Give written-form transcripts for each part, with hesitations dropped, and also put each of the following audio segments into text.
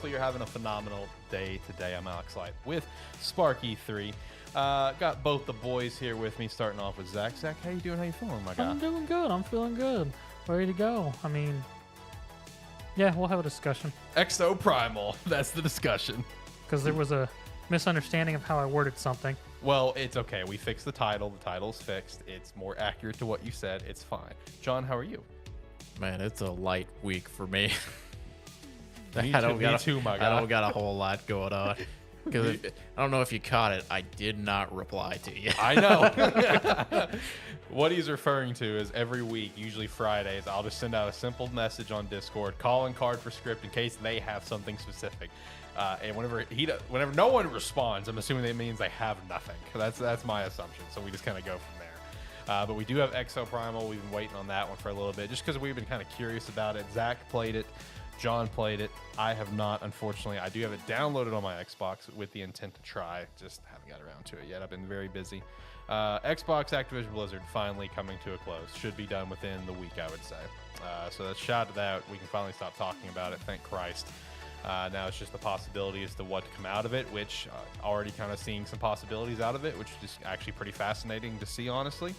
Hopefully you're having a phenomenal day today. I'm Alex Light with Sparky3. Got both the boys here with me, starting off with Zach. Zach, how you doing? How you feeling, my guy? I'm doing good. I'm feeling good. Ready to go. I mean, yeah, we'll have a discussion. Exoprimal. That's the discussion. Because there was a misunderstanding of how I worded something. Well, it's okay. We fixed the title. The title's fixed. It's more accurate to what you said. It's fine. John, how are you? Man, it's a light week for me. Me I don't got a whole lot going on. Because I don't know if you caught it, I did not reply to you. I know. What he's referring to is every week, usually Fridays, I'll just send out a simple message on Discord, calling card for script in case they have something specific. And whenever no one responds, I'm assuming that means they have nothing. That's my assumption. So we just kind of go from there. But we do have Exoprimal. We've been waiting on that one for a little bit just because we've been kind of curious about it. Zach played it. John played it. I have not, unfortunately. I do have it downloaded on my Xbox with the intent to try. Just haven't got around to it yet. I've been very busy. Xbox ActBlizz finally coming to a close. Should be done within the week, I would say. So that's shout to that. We can finally stop talking about it. Thank Christ. Now it's just the possibility as to what to come out of it, which already kind of seeing some possibilities out of it, which is actually pretty fascinating to see, honestly.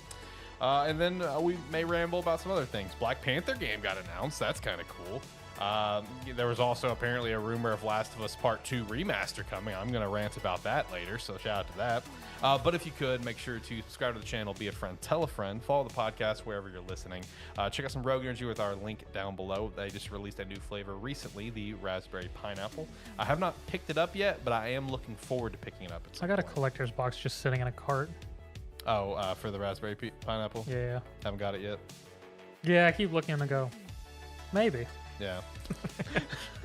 And then we may ramble about some other things. Black Panther game got announced. That's kind of cool. There was also apparently a rumor of Last of Us Part 2 remaster coming. I'm going to rant about that later, so shout out to that. But if you could, make sure to subscribe to the channel, be a friend, tell a friend, follow the podcast wherever you're listening. Check out some Rogue Energy with our link down below. They just released a new flavor recently, the Raspberry Pineapple. I have not picked it up yet, but I am looking forward to picking it up at some I got a point. collector's box just sitting in a cart. Oh, for the Raspberry Pineapple? Yeah. Haven't got it yet? Yeah, I keep looking and go, maybe. Yeah.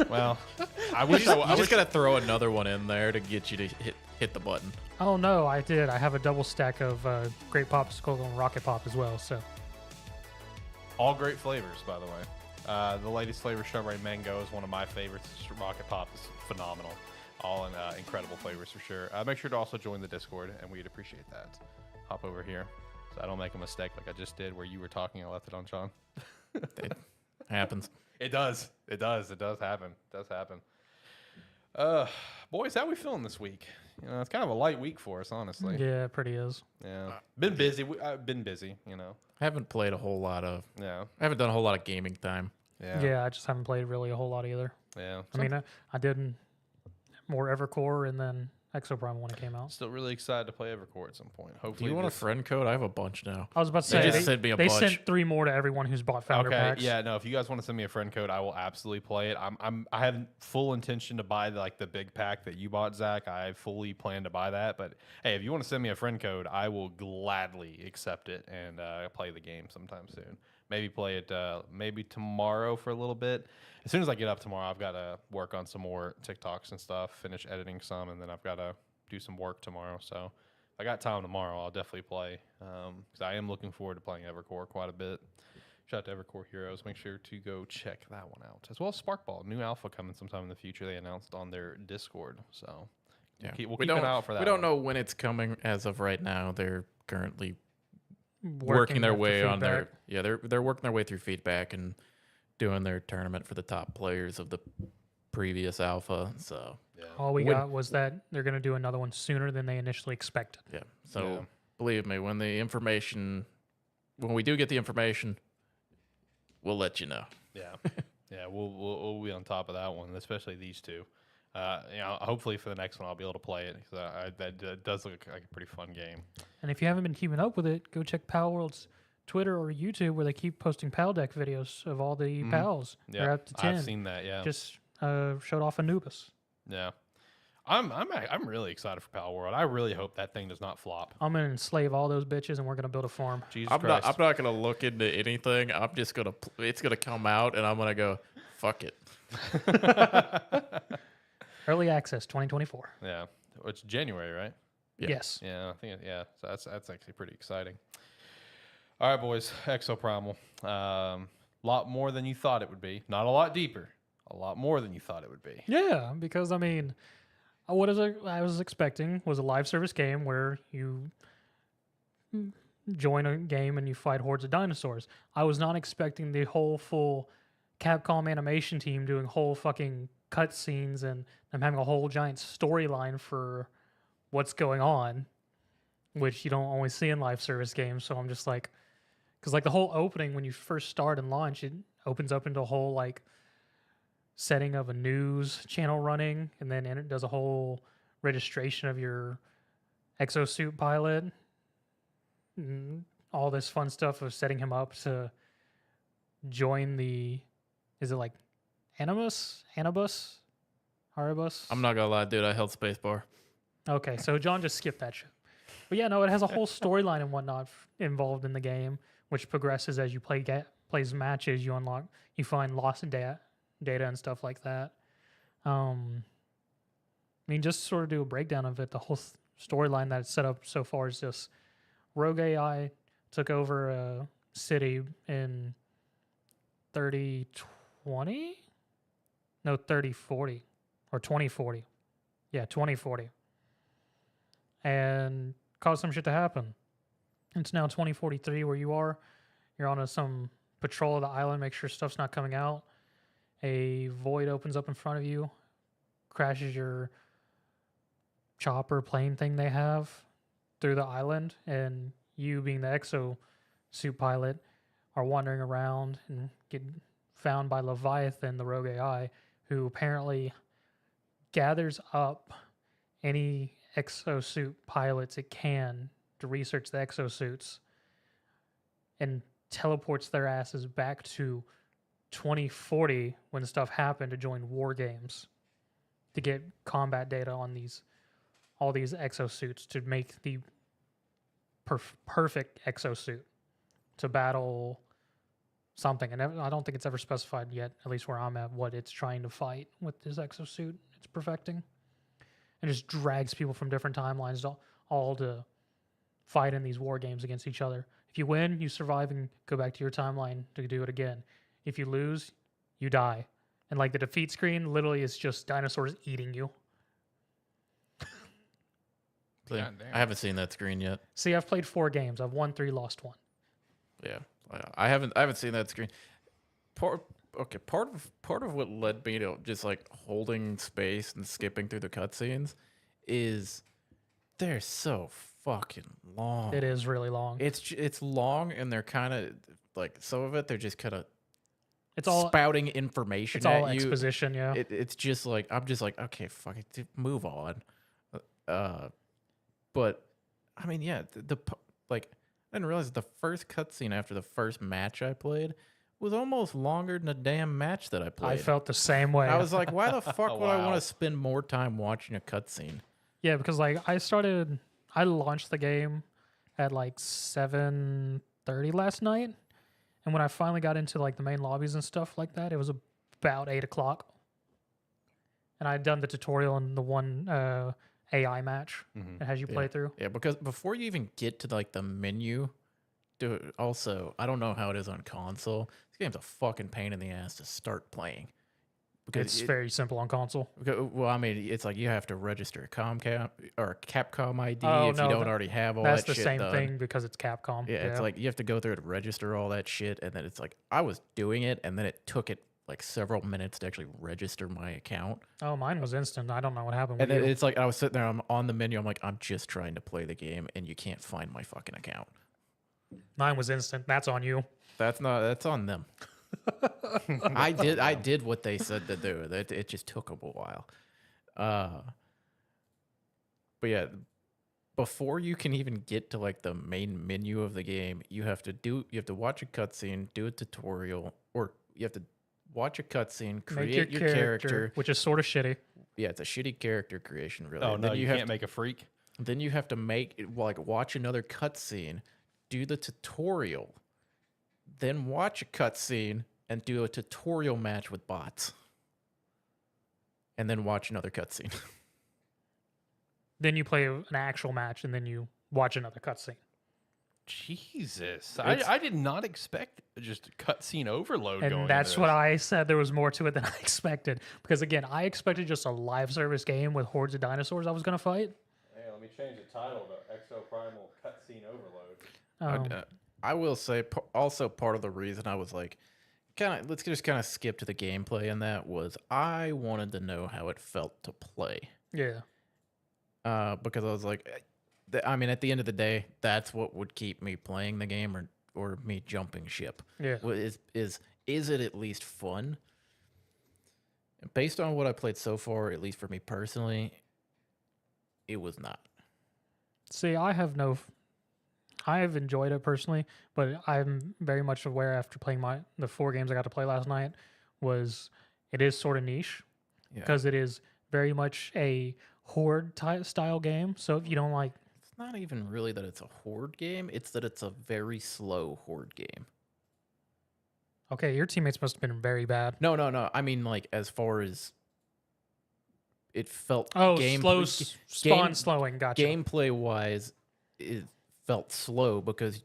Well, I You just wish gotta throw another one in there to get you to hit the button. Oh, no, I did. I have a double stack of Great Popsicle and Rocket Pop as well, so. all great flavors, by the way. The latest flavor, Strawberry Mango, is one of my favorites. Rocket Pop is phenomenal. All incredible flavors for sure. Make sure to also join the Discord, and we'd appreciate that. Hop over here so I don't make a mistake like I just did where you were talking. I left it on John. It happens. It does. It does. It does happen. It does happen. Boys, how we feeling this week? You know, it's kind of a light week for us, honestly. Yeah, it pretty is. Yeah. Been busy. I've been busy, you know. I haven't played a whole lot of. Yeah. I haven't done a whole lot of gaming time. Yeah, I just haven't played really a whole lot either. Yeah. I mean, I did more Evercore and then Exoprimal when it came out. Still really excited to play Evercore at some point. Do Hopefully. you want a friend code? I have a bunch now. I was about to They say, just sent me a they bunch. sent 3 more to everyone who's bought founder Okay, packs. yeah, no. If you guys want to send me a friend code, I will absolutely play it. I have full intention to buy the big pack that you bought, Zach. I fully plan to buy that. But hey, if you want to send me a friend code, I will gladly accept it and play the game sometime soon. Maybe play it maybe tomorrow for a little bit. As soon as I get up tomorrow, I've got to work on some more TikToks and stuff, finish editing some, and then I've got to do some work tomorrow. So if I got time tomorrow, I'll definitely play because I am looking forward to playing Evercore quite a bit. Shout out to Evercore Heroes. Make sure to go check that one out. As well as Sparkball. New alpha coming sometime in the future. They announced on their Discord. So Yeah. we'll keep an eye out for that. We don't one. know when it's coming as of right now. They're currently Working their after way on their feedback. they're working their way through feedback and doing their tournament for the top players of the previous alpha. So Yeah. All we got was that they're going to do another one sooner than they initially expected. yeah. So Yeah. believe me, when we do get the information, we'll let you know. Yeah. Yeah, we'll be on top of that one, especially these two. You know, hopefully for the next one I'll be able to play it because that does look like a pretty fun game. And if you haven't been keeping up with it, go check Pal World's Twitter or YouTube where they keep posting PAL deck videos of all the pals. Yeah, They're up to 10. I've seen that. Yeah, Just showed off Anubis. yeah. I'm really excited for Pal World. I really hope that thing does not flop. I'm going to enslave all those bitches and we're going to build a farm. Jesus I'm Christ. not gonna look into anything. I'm just gonna it's gonna come out and I'm gonna go fuck it. Early access 2024. Yeah, it's January, right? Yeah. Yes. Yeah, I think yeah. So that's actually pretty exciting. All right, boys. Exoprimal. Lot more than you thought it would be. Not a lot deeper. A lot more than you thought it would be. Yeah, because I mean, I was expecting was a live service game where you join a game and you fight hordes of dinosaurs. I was not expecting the whole full Capcom animation team doing whole fucking cutscenes and I'm having a whole giant storyline for what's going on, which you don't always see in live service games. So I'm just like, because like the whole opening when you first start and launch, it opens up into a whole like setting of a news channel running, and then it does a whole registration of your exosuit pilot, and all this fun stuff of setting him up to join the, is it like Animus? Haribus? I'm not gonna lie, dude. I held spacebar. Okay, so John just skipped that shit. But yeah, no, it has a whole storyline and whatnot involved in the game, which progresses as you plays matches. You unlock, you find lost data and stuff like that. I mean, just sort of do a breakdown of it. The whole storyline that's set up so far is just Rogue AI took over a city in 3020? No, 3040 or 2040. Yeah, 2040. And caused some shit to happen. It's now 2043 where you are. You're on some patrol of the island, make sure stuff's not coming out. A void opens up in front of you, crashes your chopper plane thing they have through the island, and you, being the exosuit pilot, are wandering around and get found by Leviathan, the rogue AI, who apparently gathers up any exosuit pilots it can to research the exosuits and teleports their asses back to 2040 when stuff happened to join war games to get combat data on all these exosuits to make the perfect exosuit to battle something. And I don't think it's ever specified yet, at least where I'm at, what it's trying to fight with this exosuit it's perfecting. And just drags people from different timelines all to fight in these war games against each other. If you win, you survive and go back to your timeline to do it again. If you lose, you die. And like the defeat screen literally is just dinosaurs eating you. I haven't seen that screen yet. See, I've played 4 games. I've won 3, lost 1. Yeah, I haven't seen that screen. Part of what led me to just like holding space and skipping through the cutscenes is they're so fucking long. It is really long. It's long, and they're kind of like, some of it they're just kind of it's all spouting information. It's at all you. exposition, yeah. It's just like, I'm just like, okay, fuck it, dude, move on. But I mean, yeah, like, I didn't realize the first cutscene after the first match I played was almost longer than the damn match that I played. I felt the same way. I was like, why the fuck would I Wow. want to spend more time watching a cutscene? Yeah, because like I launched the game at like 7:30 last night, and when I finally got into like the main lobbies and stuff like that, it was about 8 o'clock, and I'd done the tutorial and the one AI match that has you play through. Yeah, because before you even get to like the menu, dude, also, I don't know how it is on console. This game's a fucking pain in the ass to start playing. It's very simple on console. Well, I mean, it's like you have to register a Comcast or a Capcom ID Oh, if no, you don't already have all That's that the shit same done. thing because it's Capcom. Yeah, it's like you have to go through and register all that shit, and then it's like I was doing it, and then it took it like several minutes to actually register my account. Oh, mine was instant. I don't know what happened And with then you. it's like I was sitting there, I'm on the menu, I'm like, I'm just trying to play the game, and you can't find my fucking account. Mine was instant. That's on you. That's on them. I did what they said to do. It just took them a while. But yeah, before you can even get to like the main menu of the game, you have to watch a cutscene, do a tutorial, or you have to watch a cutscene, create your character, which is sort of shitty. Yeah, it's a shitty character creation, really. Oh, And no, then you have can't make a freak. Then you have to watch another cutscene, do the tutorial, then watch a cutscene and do a tutorial match with bots, and then watch another cutscene. Then you play an actual match, and then you watch another cutscene. Jesus, I did not expect just a cutscene overload. And going that's into what this. I said. There was more to it than I expected. Because again, I expected just a live service game with hordes of dinosaurs I was going to fight. Hey, let me change the title to Exoprimal Cutscene Overload. Um, I will say, also part of the reason I was like let's just kind of skip to the gameplay. And that was I wanted to know how it felt to play. Yeah. Because I was like, I mean, at the end of the day, that's what would keep me playing the game or me jumping ship. Yeah. Is it at least fun? And based on what I played so far, at least for me personally, it was not. See, I have enjoyed it personally, but I'm very much aware after playing the 4 games I got to play last night it is sort of niche because it is very much a horde style game. So if you don't like, It's not even really that it's a horde game. It's that it's a very slow horde game. okay, your teammates must have been very bad. No. I mean, like, as far as it felt Spawn slowing. Gotcha. gameplay wise, it felt slow because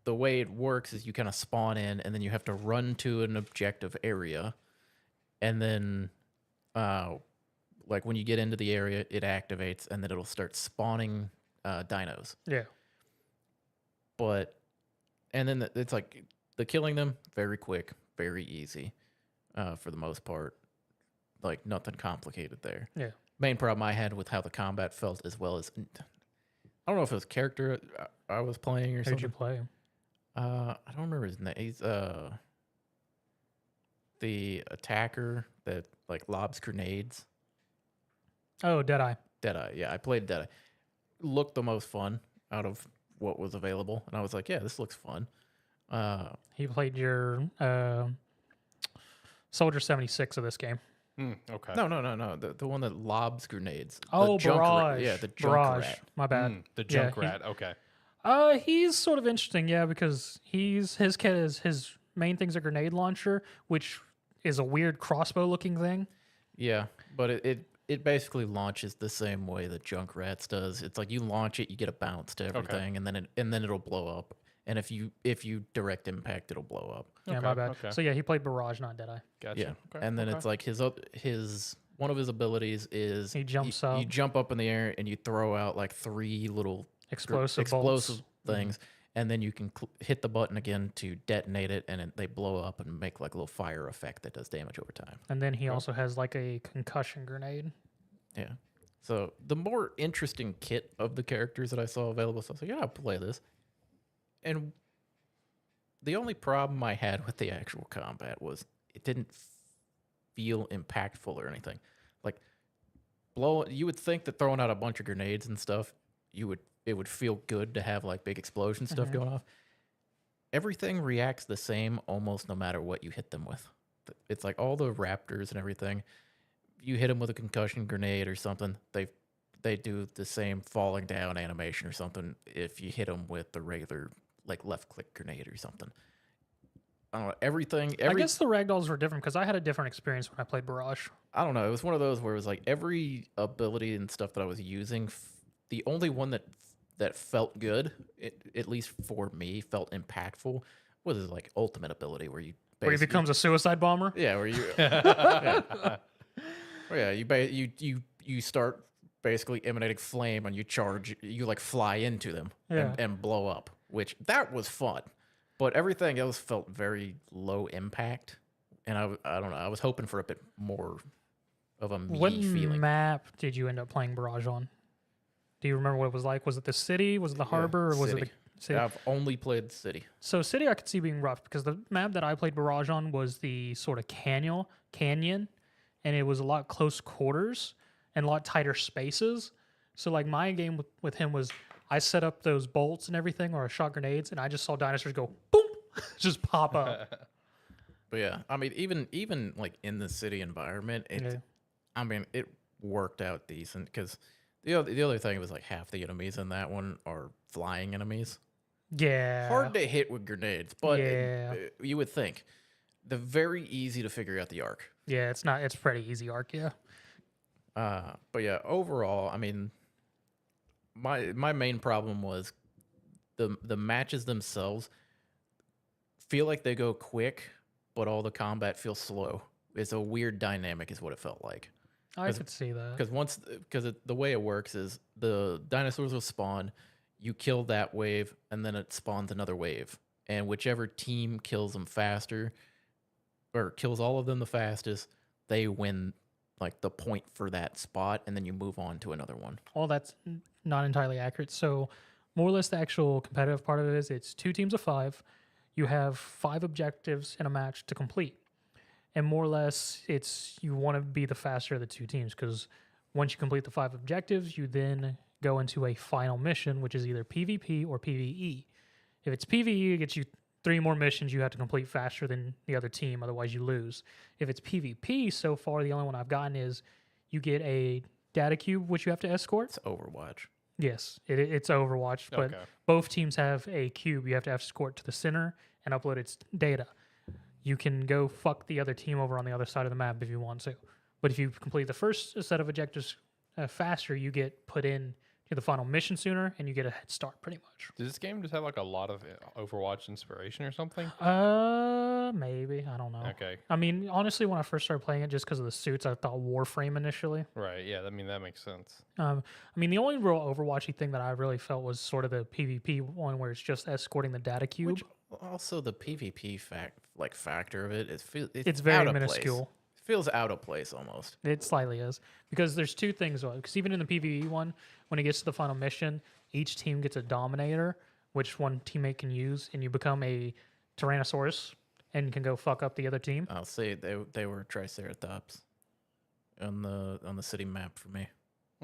the way it works is you kind of spawn in and then you have to run to an objective area. And then, like, when you get into the area, it activates and then it'll start spawning dinos. Yeah. And then it's like the killing them, very quick, very easy for the most part. Like, nothing complicated there. Yeah. Main problem I had with how the combat felt, as well as I don't know if it was character I was playing or Who something. did you play? I don't remember his name. He's the attacker that like lobs grenades. Oh, Deadeye. Deadeye. Yeah, I played Deadeye. Looked the most fun out of what was available, and I was like, yeah, this looks fun. He played your Soldier 76 of this game. Okay. No. The one that lobs grenades. Oh, the Barrage. Yeah, the junk Barrage. rat. My bad. The Yeah, junk rat. Okay. He's sort of interesting, yeah, because his kit is his main thing's a grenade launcher, which is a weird crossbow looking thing. Yeah, but it basically launches the same way that Junkrats does. It's like you launch it, you get a bounce to everything, and then it'll blow up. And if you direct impact, it'll blow up. Yeah, my bad. So yeah, he played Barrage, not Deadeye. Gotcha. Yeah, Okay. and then it's like his one of his abilities is He jumps up. You jump up in the air and you throw out like 3 little Explosive bolts. things, and then you can hit the button again to detonate it, and they blow up and make like a little fire effect that does damage over time. And then he also has like a concussion grenade. Yeah. So the more interesting kit of the characters that I saw available, so I was like, yeah, I'll play this. And the only problem I had with the actual combat was it didn't feel impactful or anything. Like you would think that throwing out a bunch of grenades and stuff, it would feel good to have like big explosion stuff going off. Everything reacts the same almost no matter what you hit them with. It's like all the raptors and everything. You hit them with a concussion grenade or something, they do the same falling down animation or something if you hit them with the regular like left click grenade or something. I don't know, everything. I guess the ragdolls were different because I had a different experience when I played Barrage. I don't know. It was one of those where it was like every ability and stuff that I was using, the only one that felt good, at least for me, felt impactful, was his like ultimate ability where he becomes a suicide bomber. Yeah, where you you start basically emanating flame and you like fly into them and blow up, which that was fun. But everything else felt very low impact, and I don't know. I was hoping for a bit more of a meaty feeling. What map did you end up playing Barrage on? Do you remember what it was like? Was it the city? Was it the harbor? Or was it the city? I've only played the city. So city I could see being rough because the map that I played Barrage on was the sort of canyon, and it was a lot close quarters and a lot tighter spaces. So like my game with him was I set up those bolts and everything, or I shot grenades, and I just saw dinosaurs go boom, just pop up. But yeah, I mean, even like in the city environment, I mean, it worked out decent because the other thing was like half the enemies in that one are flying enemies. Yeah, hard to hit with grenades, but you would think they're very easy to figure out the arc. Yeah, it's not. It's pretty easy arc. Yeah. But yeah, overall, I mean, my main problem was the matches themselves feel like they go quick, but all the combat feels slow. It's a weird dynamic, is what it felt like. I could see that. Because the way it works is the dinosaurs will spawn, you kill that wave, and then it spawns another wave, and whichever team kills them faster or kills all of them the fastest, they win like the point for that spot, and then you move on to another one. Well, that's not entirely accurate. So, more or less, the actual competitive part of it is it's 2 teams of 5. You have 5 objectives in a match to complete. And more or less, it's you want to be the faster of the 2 teams because once you complete the 5 objectives, you then go into a final mission, which is either PvP or PvE. If it's PvE, it gets you 3 more missions you have to complete faster than the other team, otherwise you lose. If it's PvP, so far the only one I've gotten is you get a data cube which you have to escort. It's Overwatch. Yes, it's Overwatch, but Okay. both teams have a cube you have to escort to the center and upload its data. You can go fuck the other team over on the other side of the map if you want to. But if you complete the first set of objectives faster, you get put in to the final mission sooner and you get a head start pretty much. Does this game just have like a lot of Overwatch inspiration or something? Maybe. I don't know. Okay. I mean, honestly, when I first started playing it, just because of the suits, I thought Warframe initially. Right. Yeah. I mean, that makes sense. I mean, the only real Overwatchy thing that I really felt was sort of the PvP one where it's just escorting the data cube. Which also the PvP factor of it is It's very out of minuscule. Place. It feels out of place almost. It slightly is. Because there's 2 things. Because even in the PvE one, when it gets to the final mission, each team gets a Dominator, which one teammate can use, and you become a Tyrannosaurus and can go fuck up the other team. I'll say they were Triceratops on the city map for me.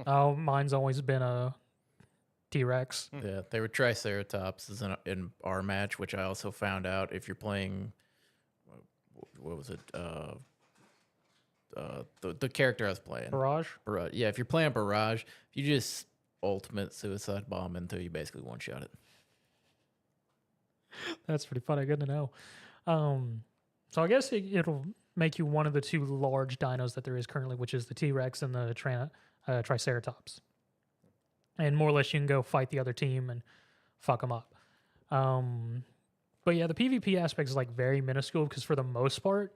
Oh, mine's always been a T-Rex. Yeah, they were Triceratops in our match, which I also found out if you're playing, what was it? The character I was playing. Barrage? Barrage. Yeah, if you're playing Barrage, if you just ultimate suicide bomb until you basically one-shot it. That's pretty funny. Good to know. So I guess it'll make you one of the 2 large dinos that there is currently, which is the T-Rex and the Triceratops. And more or less you can go fight the other team and fuck them up. But yeah, the PvP aspect is like very minuscule because for the most part,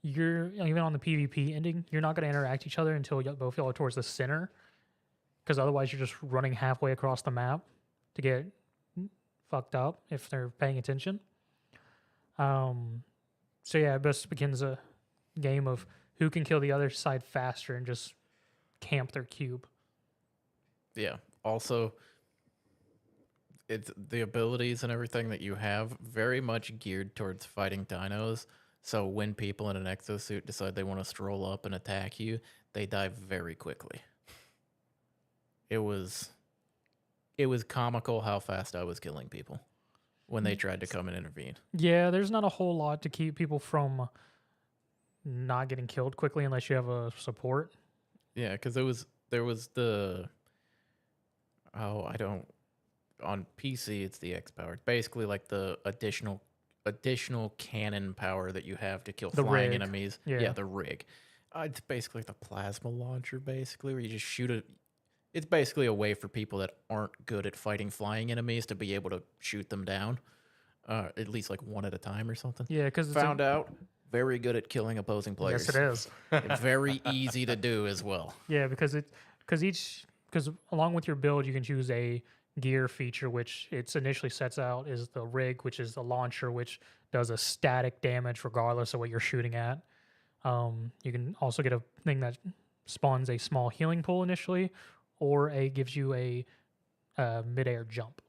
you're even on the PvP ending, you're not going to interact each other until both y'all are towards the center because otherwise you're just running halfway across the map to get fucked up if they're paying attention. So yeah, it just begins a game of who can kill the other side faster and just camp their cube. Yeah. Also, it's the abilities and everything that you have very much geared towards fighting dinos. So when people in an exosuit decide they want to stroll up and attack you, they die very quickly. It was comical how fast I was killing people when they tried to come and intervene. Yeah, there's not a whole lot to keep people from not getting killed quickly unless you have a support. Yeah, because there was on PC it's the X power. Basically like the additional cannon power that you have to kill The flying rig. enemies. Yeah. The rig. It's basically the plasma launcher, basically, where you just shoot it. It's basically a way for people that aren't good at fighting flying enemies to be able to shoot them down, at least like one at a time or something. Yeah, because Found out very good at killing opposing players. Yes, it is. Very easy to do as well. Yeah, because along with your build, you can choose a gear feature, which it's initially sets out is the rig, which is the launcher, which does a static damage regardless of what you're shooting at. You can also get a thing that spawns a small healing pool initially, or gives you a mid-air jump.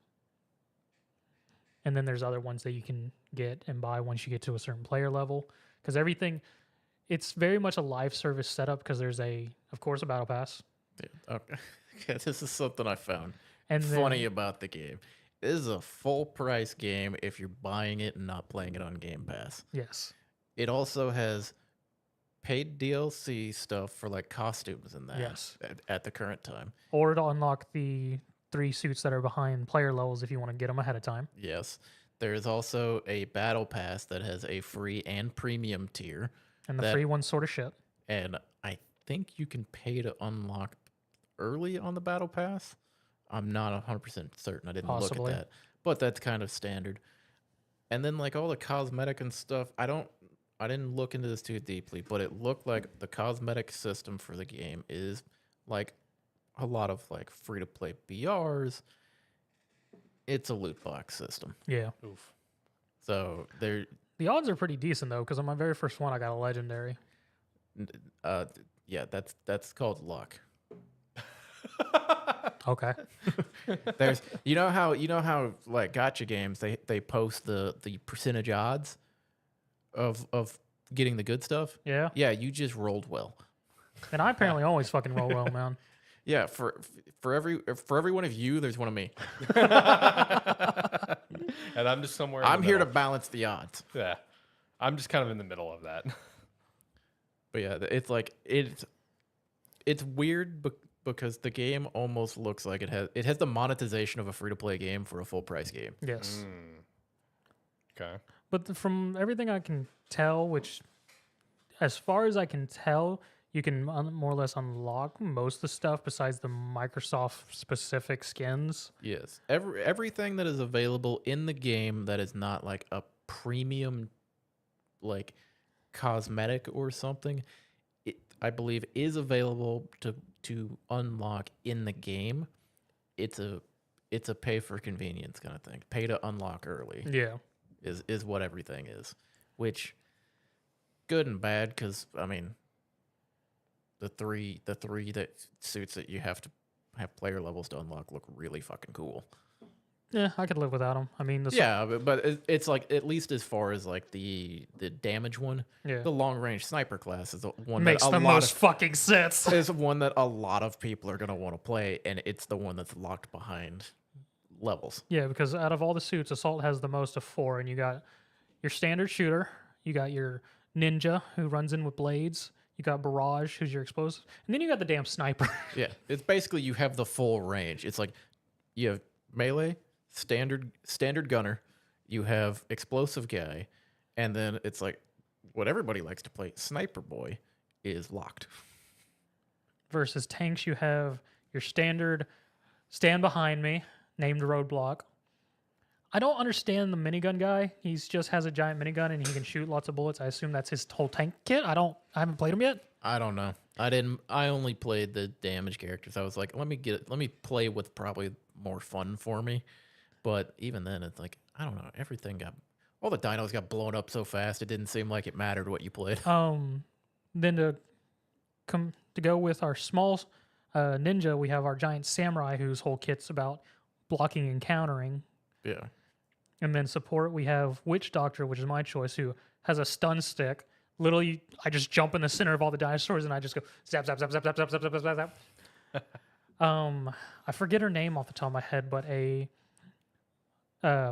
And then there's other ones that you can get and buy once you get to a certain player level. Because everything, it's very much a live service setup because there's of course, a battle pass. Yeah, okay. Yeah, this is something I found And funny about the game. This is a full price game if you're buying it and not playing it on Game Pass. Yes. It also has paid DLC stuff for like costumes and that. Yes. At the current time. Or to unlock the 3 suits that are behind player levels if you want to get them ahead of time. Yes. There is also a battle pass that has a free and premium tier. And the free one's sort of shit. And I think you can pay to unlock early on the battle pass. I'm not 100% certain. I didn't look at that. But that's kind of standard. And then like all the cosmetic and stuff, I didn't look into this too deeply, but it looked like the cosmetic system for the game is like a lot of like free to play BRs. It's a loot box system. Yeah. Oof. So The odds are pretty decent though, because on my very first one, I got a legendary. Yeah, that's called luck. Okay. There's you know how like gotcha games they post the percentage odds of getting the good stuff. Yeah. Yeah, you just rolled well. And I apparently always fucking roll well, man. Yeah, for every one of you, there's one of me. And I'm just somewhere. In I'm the here to middle. balance the odds. Yeah, I'm just kind of in the middle of that. But yeah, it's like it's weird because the game almost looks like it has the monetization of a free to play game for a full price game. Yes. Okay. But from everything I can tell, which, as far as I can tell, you can more or less unlock most of the stuff besides the Microsoft specific skins. Yes, everything that is available in the game that is not like a premium, like cosmetic or something, I believe is available to unlock in the game. It's a pay for convenience kind of thing. Pay to unlock early. Yeah. Is what everything is, which good and bad, because I mean the three that suits that you have to have player levels to unlock look really fucking cool. Yeah, I could live without them. I mean, Yeah, but it's like, at least as far as like the damage one, yeah, the long range sniper class is the one makes that the most fucking sense. is one that a lot of people are gonna want to play, and it's the one that's locked behind levels. Yeah, because out of all the suits, Assault has the most of 4, and you got your standard shooter, you got your ninja who runs in with blades, you got Barrage who's your explosive, and then you got the damn sniper. Yeah, it's basically you have the full range. It's like you have melee, standard gunner, you have explosive guy, and then it's like what everybody likes to play, sniper boy, is locked. Versus tanks, you have your standard stand behind me, named Roadblock. I don't understand the minigun guy. He's just has a giant minigun and he can shoot lots of bullets. I assume that's his whole tank kit. I haven't played him yet. I don't know. I only played the damage characters. I was like, let me play with probably more fun for me. But even then, it's like, I don't know. All the dinos got blown up so fast. It didn't seem like it mattered what you played. Then to go with our small ninja, we have our giant samurai whose whole kit's about blocking and countering. Yeah. And then support, we have Witch Doctor, which is my choice, who has a stun stick. Literally, I just jump in the center of all the dinosaurs and I just go zap, zap, zap, zap, zap, zap, zap, zap, zap, zap. I forget her name off the top of my head, but a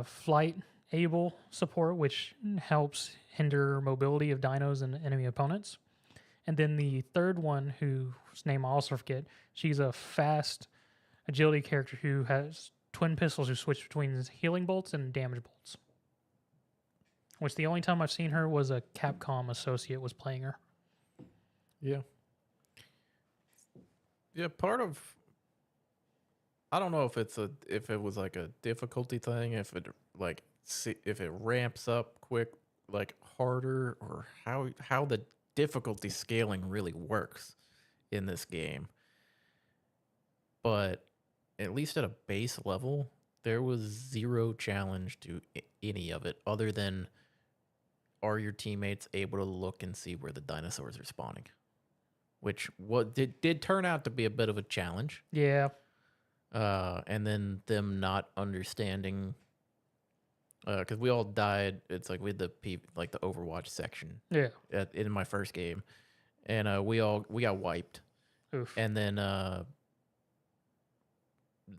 flight able support, which helps hinder mobility of dinos and enemy opponents. And then the third one, whose name I also forget, she's a fast agility character who has twin pistols who switch between healing bolts and damage bolts. Which the only time I've seen her was a Capcom associate was playing her. Yeah. Yeah, I don't know if it was like a difficulty thing, if it ramps up quick, like harder, or how the difficulty scaling really works in this game. But at least at a base level, there was zero challenge to any of it, other than, are your teammates able to look and see where the dinosaurs are spawning? Which did turn out to be a bit of a challenge. Yeah. And then them not understanding, because we all died. It's like we had the Overwatch section. Yeah. In my first game, and we got wiped. Oof. And then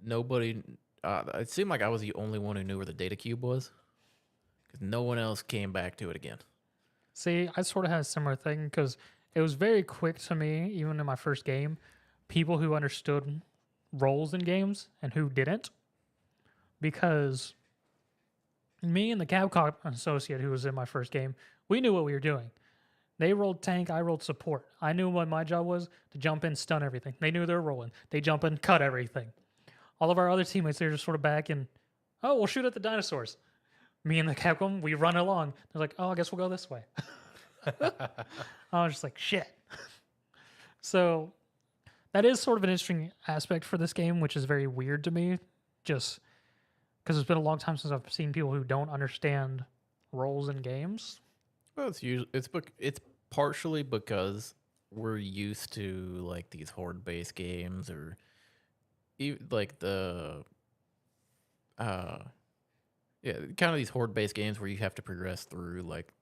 nobody. It seemed like I was the only one who knew where the data cube was, because no one else came back to it again. See, I sort of had a similar thing because it was very quick to me, even in my first game, people who understood roles in games and who didn't. Because me and the Capcom associate who was in my first game, we knew what we were doing. They rolled tank, I rolled support. I knew what my job was, to jump in, stun everything. They knew they were rolling. They jump in, cut everything. All of our other teammates, they were just sort of back and, oh, we'll shoot at the dinosaurs. Me and the Capcom, we run along. They're like, oh, I guess we'll go this way. I was just like, shit. So that is sort of an interesting aspect for this game, which is very weird to me, just because it's been a long time since I've seen people who don't understand roles in games. Well, it's partially because we're used to like these horde-based games, or like the yeah, kind of these horde-based games where you have to progress through like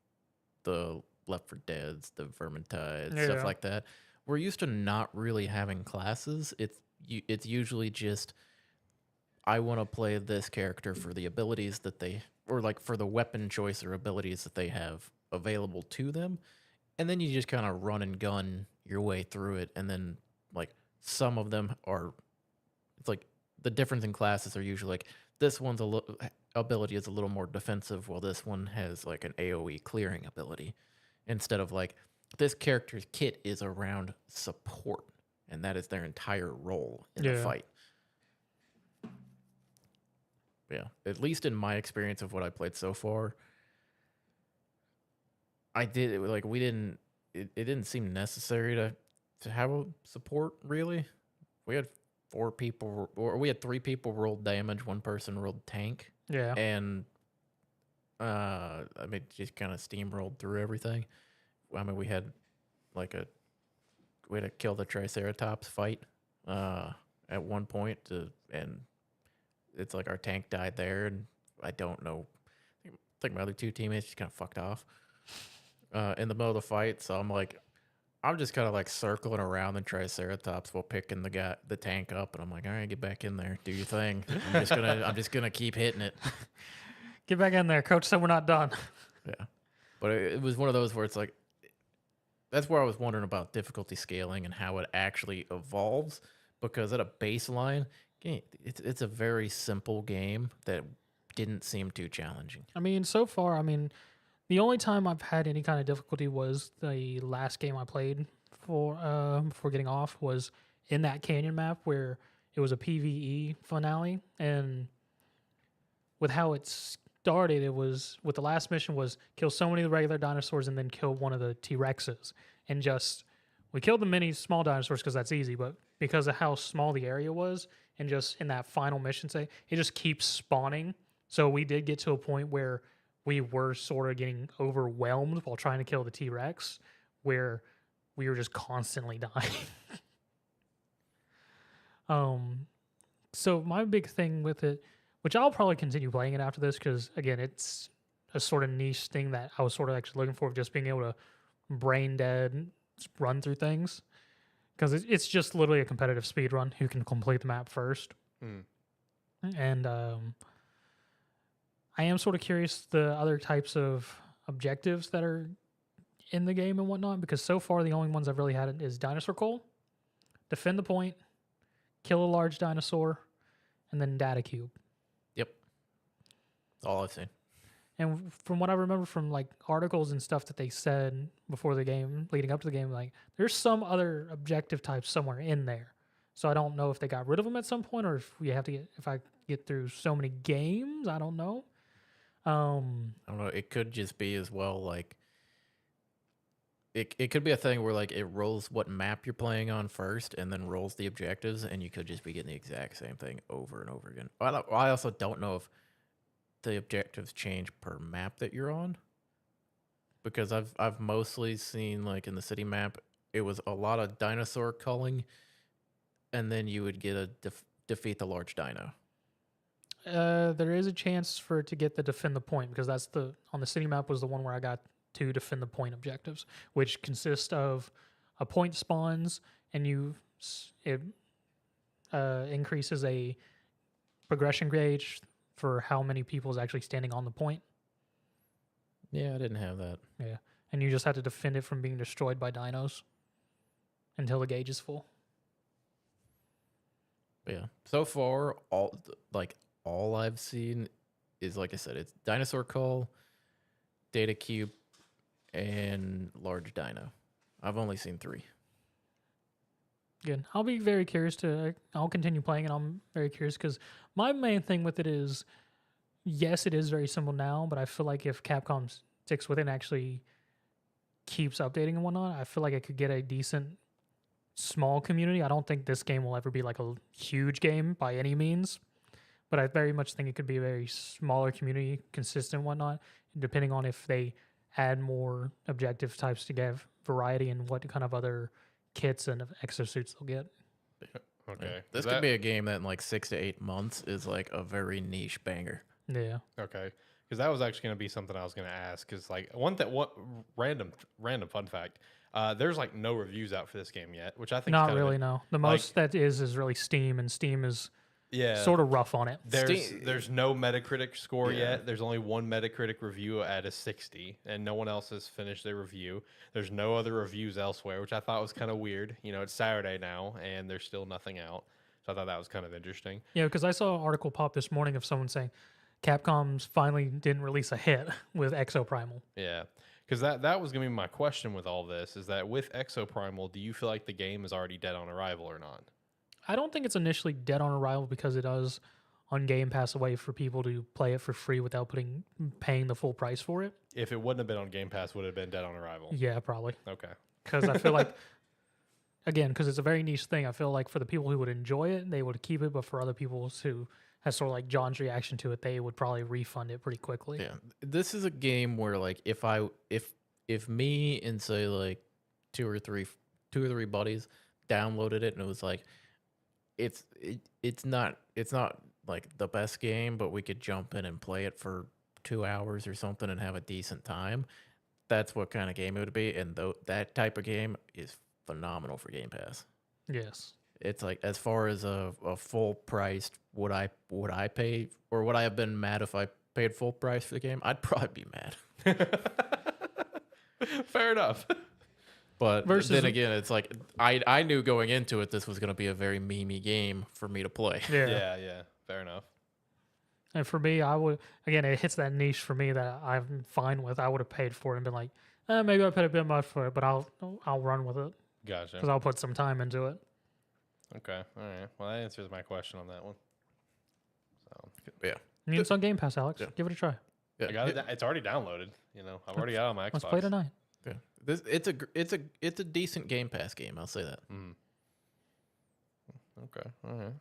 the Left 4 Deads, the Vermintide, stuff Yeah. like that. We're used to not really having classes. It's usually just I want to play this character for the abilities that they, or like for the weapon choice or abilities that they have available to them. And then you just kind of run and gun your way through it. And then like some of them are, it's like the difference in classes are usually like this one's ability is a little more defensive, while this one has like an AoE clearing ability. Instead of like this character's kit is around support, and that is their entire role in the fight. Yeah, at least in my experience of what I played so far, it didn't seem necessary to have a support, really. We had 4 people, or we had 3 people rolled damage, 1 person rolled tank. Yeah. And I mean, just kind of steamrolled through everything. I mean, we had to kill the Triceratops fight at one point, and it's like our tank died there, and I don't know. I think my other 2 teammates just kind of fucked off in the middle of the fight. So I'm just kind of like circling around the Triceratops while picking the tank up, and I'm like, all right, get back in there, do your thing. I'm just gonna keep hitting it. Get back in there. Coach said we're not done. Yeah, but it was one of those where it's like, that's where I was wondering about difficulty scaling and how it actually evolves, because at a baseline, it's a very simple game that didn't seem too challenging. I mean, so far, the only time I've had any kind of difficulty was the last game I played before getting off, was in that canyon map where it was a PvE finale, and with how it started, it was with the last mission was kill so many of the regular dinosaurs and then kill one of the T-Rexes, and we killed the many small dinosaurs because that's easy, but because of how small the area was, and just in that final mission, it just keeps spawning. So we did get to a point where we were sort of getting overwhelmed while trying to kill the T-Rex, where we were just constantly dying. So my big thing with it, which I'll probably continue playing it after this, because again, it's a sort of niche thing that I was sort of actually looking for, just being able to brain dead run through things, because it's just literally a competitive speed run who can complete the map first. And I am sort of curious the other types of objectives that are in the game and whatnot, because so far the only ones I've really had is Dinosaur Coal, defend the point, kill a large dinosaur, and then data cube. Yep. All I've seen. And from what I remember from like articles and stuff that they said before the game, leading up to the game, like there's some other objective types somewhere in there. So I don't know if they got rid of them at some point, or if I get through so many games, I don't know. I don't know. It could just be as well like it could be a thing where like it rolls what map you're playing on first, and then rolls the objectives, and you could just be getting the exact same thing over and over again. I also don't know if the objectives change per map that you're on, because I've mostly seen like in the city map, it was a lot of dinosaur culling, and then you would get a defeat the large dino. There is a chance for it to get the defend the point, because that's on the city map was the one where I got 2 defend the point objectives, which consist of a point spawns, and it increases a progression gauge for how many people is actually standing on the point. Yeah, I didn't have that. Yeah, and you just have to defend it from being destroyed by dinos until the gauge is full. But yeah, so far all I've seen is, like I said, it's dinosaur cull, data cube, and large dino. I've only seen 3. Good. I'll be very curious I'll continue playing, and I'm very curious because my main thing with it is, yes, it is very simple now, but I feel like if Capcom sticks with it and actually keeps updating and whatnot, I feel like it could get a decent small community. I don't think this game will ever be like a huge game by any means, but I very much think it could be a very smaller community, consistent, whatnot, depending on if they add more objective types to give variety and what kind of other kits and exosuits they'll get. Okay. This Is could that- be a game that in like 6 to 8 months is like a very niche banger. Yeah. Okay. Because that was actually going to be something I was going to ask. Because like what random fun fact, there's like no reviews out for this game yet, which I think Not is kind really, of no. The most that is really Steam, and Steam is sort of rough on it. There's no Metacritic score Yeah. yet. There's only one Metacritic review at a 60, and no one else has finished their review. There's no other reviews elsewhere, which I thought was kind of weird. You know, it's Saturday now, and there's still nothing out. So I thought that was kind of interesting. Yeah, because I saw an article pop this morning of someone saying Capcom's finally didn't release a hit with Exoprimal. Yeah, because that was going to be my question with all this, is that with Exoprimal, do you feel like the game is already dead on arrival or not? I don't think it's initially dead on arrival because it does on Game Pass a way for people to play it for free without paying the full price for it. If it wouldn't have been on Game Pass, would it have been dead on arrival? Yeah, probably. Okay. Because I feel like, again, because it's a very niche thing, I feel like for the people who would enjoy it, they would keep it, but for other people who has sort of like John's reaction to it, they would probably refund it pretty quickly. Yeah, this is a game where like if me and say like two or three buddies downloaded it and it was like it's not like the best game, but we could jump in and play it for 2 hours or something and have a decent time. That's what kind of game it would be, and that type of game is phenomenal for Game Pass. Yes. It's like, as far as a full priced, would I pay, or would I have been mad if I paid full price for the game? I'd probably be mad. Fair enough. But Versus then again, it's like I knew going into it this was going to be a very memey game for me to play. Yeah. Yeah. Fair enough. And for me, I would, again, it hits that niche for me that I'm fine with. I would have paid for it and been like, maybe I paid a bit much for it, but I'll run with it Gotcha. because I'll put some time into it. Okay. All right. Well, that answers my question on that one. So Yeah, And it's on Game Pass, Alex. Yeah. Give it a try. yeah. I got it. It's already downloaded. You know, I've already got it on my Xbox. Let's play tonight. Yeah. It's a decent Game Pass game. I'll say that. Mm. Okay. All right.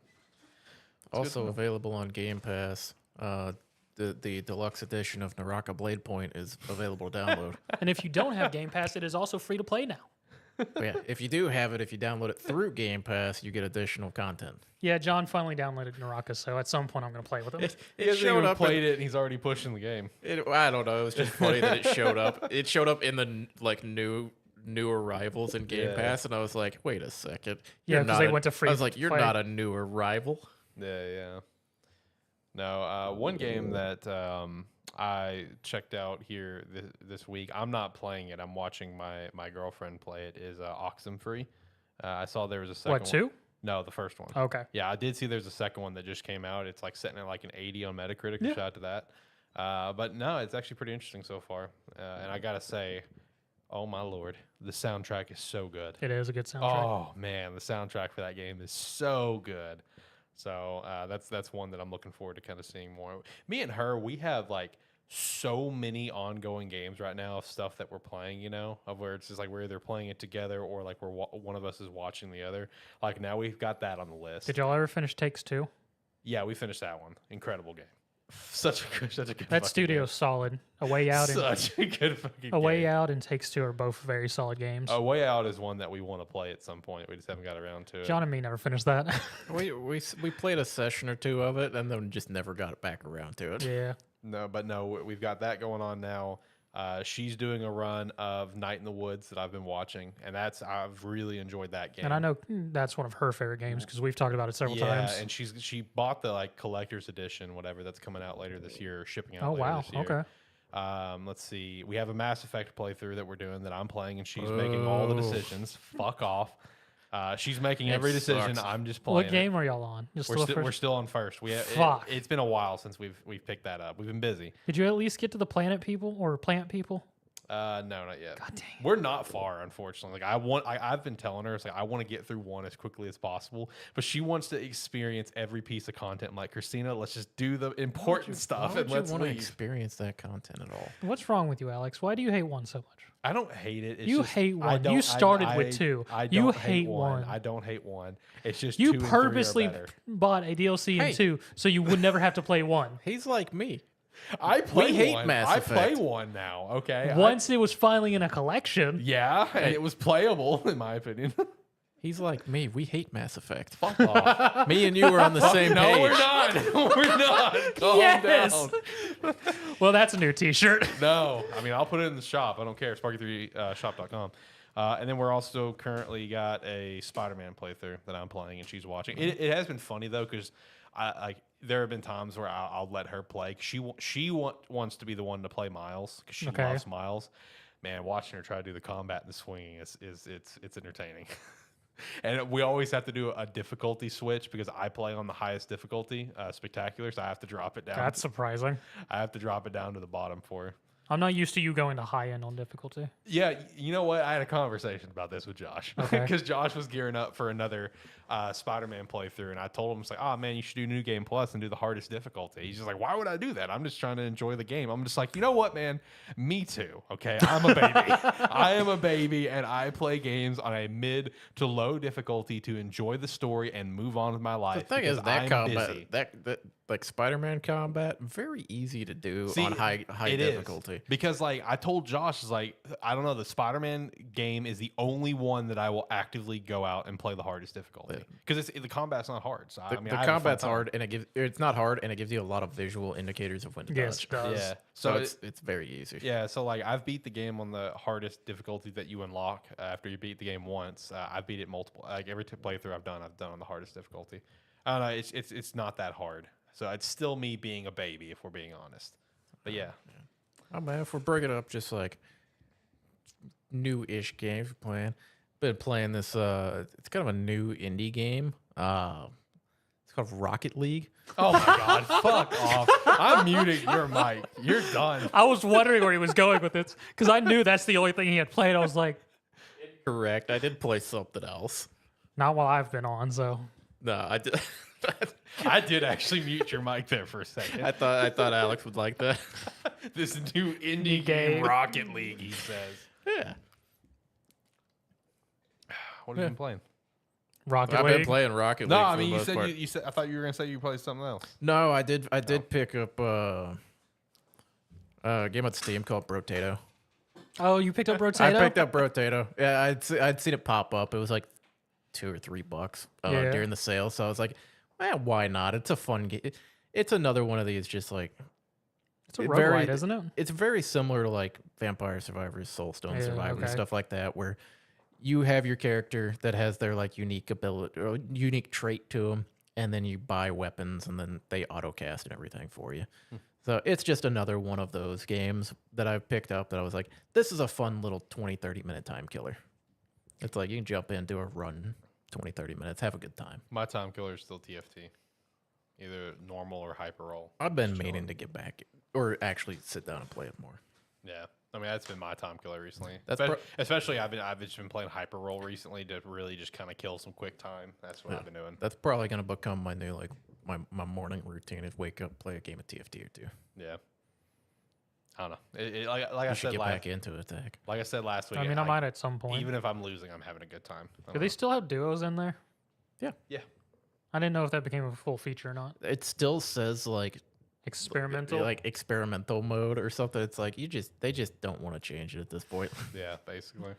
Also know. available on Game Pass. The deluxe edition of Naraka Blade Point is available to download. And if you don't have Game Pass, it is also free to play now. But yeah, if you do have it, if you download it through Game Pass, you get additional content. Yeah, John finally downloaded Naraka, so at some point I'm going to play with him. He hasn't showed even up played it, and he's already pushing the game. I don't know. It was just funny that it showed up. It showed up in the like new arrivals in Game Yeah. Pass, and I was like, wait a second. Yeah, You're 'cause not they a- went to free I was like, you're play. not a new arrival. Yeah. No, one game that I checked out here this week. I'm not playing it. I'm watching my girlfriend play it. Is Oxenfree. I saw there was a second. What, 2? One. No, the first one. Okay. Yeah, I did see there's a second one that just came out. It's like sitting at like an 80 on Metacritic. Yeah. Shout out to that. But no, it's actually pretty interesting so far. And I gotta say, oh my lord, the soundtrack is so good. It is a good soundtrack. Oh man, the soundtrack for that game is so good. So that's one that I'm looking forward to kind of seeing more. Me and her, we have like so many ongoing games right now of stuff that we're playing. You know, of where it's just like we're either playing it together or like one of us is watching the other. Like now we've got that on the list. Did y'all ever finish Takes 2? Yeah, we finished that one. Incredible game. Such a good. That fucking studio's solid. A Way Out and Such a good fucking A Way game. Out and Takes 2 are both very solid games. A Way Out is one that we want to play at some point. We just haven't got around to it. John and me never finished that. We played a session or two of it, and then just never got back around to it. Yeah. No, we've got that going on now. She's doing a run of Night in the Woods that I've been watching, and I've really enjoyed that game. And I know that's one of her favorite games because we've talked about it several times. and she bought the like collector's edition, whatever that's coming out later this year, shipping out. Oh, later wow. This year. Okay. Let's see. We have a Mass Effect playthrough that we're doing that I'm playing, and she's making all the decisions. Fuck off. She's making every decision. sucks. I'm just playing. What game are y'all on? Just We're still on first. Fuck. It's been a while since we've picked that up. We've been busy. Did you at least get to the planet people or plant people? No, not yet. God dang. We're not far, unfortunately. Like I've been telling her, it's like I want to get through one as quickly as possible, but she wants to experience every piece of content. I'm like, Christina, let's just do the important stuff and let's want to leave. experience that content at all. What's wrong with you, Alex? Why do you hate one so much? I don't hate it. It's You just, hate I one. don't- You started I- with two. I You don't hate one. I don't hate one. It's just You 2 and 3 are purposely better. bought a DLC Hey. in 2 so you would never have to play 1. He's like me. I play hate one. Mass I play Effect. 1 now. Okay. Once it was finally in a collection. Yeah, and it was playable in my opinion. He's like me. We hate Mass Effect. Fuck off. Me and you were on the same No, page. we're not. We're not. Calm Yes. down. Well, that's a new T-shirt. No, I mean I'll put it in the shop. I don't care. Sparky3shop.com. And then we're also currently got a Spider-Man playthrough that I'm playing, and she's watching. It has been funny though, because there have been times where I'll let her play. She wants to be the one to play Miles because she Okay. loves Miles. Man, watching her try to do the combat and the swinging it's entertaining. And we always have to do a difficulty switch because I play on the highest difficulty, spectacular. So I have to drop it down. That's surprising. I have to drop it down to the bottom for her. I'm not used to you going to high end on difficulty. Yeah, you know what? I had a conversation about this with Josh Okay. because Josh was gearing up for another Spider-Man playthrough, and I told him, "It's like, oh man, you should do New Game Plus and do the hardest difficulty." He's just like, "Why would I do that? I'm just trying to enjoy the game." I'm just like, you know what, man? Me too. Okay, I'm a baby. I am a baby, and I play games on a mid to low difficulty to enjoy the story and move on with my The life. thing is, because that I'm combat, busy. that like Spider-Man combat, very easy to do See, on high it is. difficulty. Because like I told Josh, is like I don't know, the Spider-Man game is the only one that I will actively go out and play the hardest difficulty because the combat's not hard. So The, I mean, the I have a fun combat's time. hard, and it's not hard, and it gives you a lot of visual indicators of when to Yes, it dodge. does. Yeah. So So it's very easy. yeah. So like I've beat the game on the hardest difficulty that you unlock after you beat the game once. I beat it multiple. Like every playthrough I've done on the hardest difficulty. I don't know. It's not that hard. So it's still me being a baby, if we're being honest. But yeah. Oh man, if we're bringing up just like new-ish games we're playing, been playing this. It's kind of a new indie game. It's called Rocket League. Oh my God! Fuck off! I'm muting your mic. You're done. I was wondering where he was going with this because I knew that's the only thing he had played. I was like, Correct. I did play something else. not while I've been on. So No, I did. I did actually mute your mic there for a second. I thought Alex would like that. This new indie game, Rocket League, he says. Yeah. What have you been playing? Rocket I've been League. playing Rocket League. No, for I the mean you most said part. you said. I thought you were gonna say you played something else. No, I did pick up a game on Steam called Brotato. Oh, you picked up I Rotato? picked up Brotato. Yeah, I'd seen it pop up. It was like $2 or $3 Yeah. during the sale, so I was like, why not? It's a fun game. It's another one of these, just like It's a it roguelite, very- isn't it? it's very similar to like Vampire Survivors, Soulstone Yeah, Survivors, okay. stuff like that, where you have your character that has their like unique ability or unique trait to them, and then you buy weapons, and then they auto cast and everything for you. So it's just another one of those games that I've picked up that I was like, this is a fun little 20-30 minute time killer. It's like you can jump in, do a run, 20-30 minutes, have a good time. My time killer is still TFT, either normal or hyper roll. I've been Just meaning chilling. to get back or actually sit down and play it more. Yeah, I mean that's been my time killer recently. That's Especially I've just been playing hyper roll recently to really just kind of kill some quick time. That's what Yeah. I've been doing. That's probably going to become my new, like, my morning routine is wake up, play a game of TFT or two. Yeah. I don't know. Like I You should said get last, back into attack. like I said last week. I mean, I might at some point. Even if I'm losing, I'm having a good time. I Do don't they know. still have duos in there? Yeah. I didn't know if that became a full feature or not. It still says like Experimental. experimental mode or something. It's like they just don't want to change it at this point. Yeah, basically.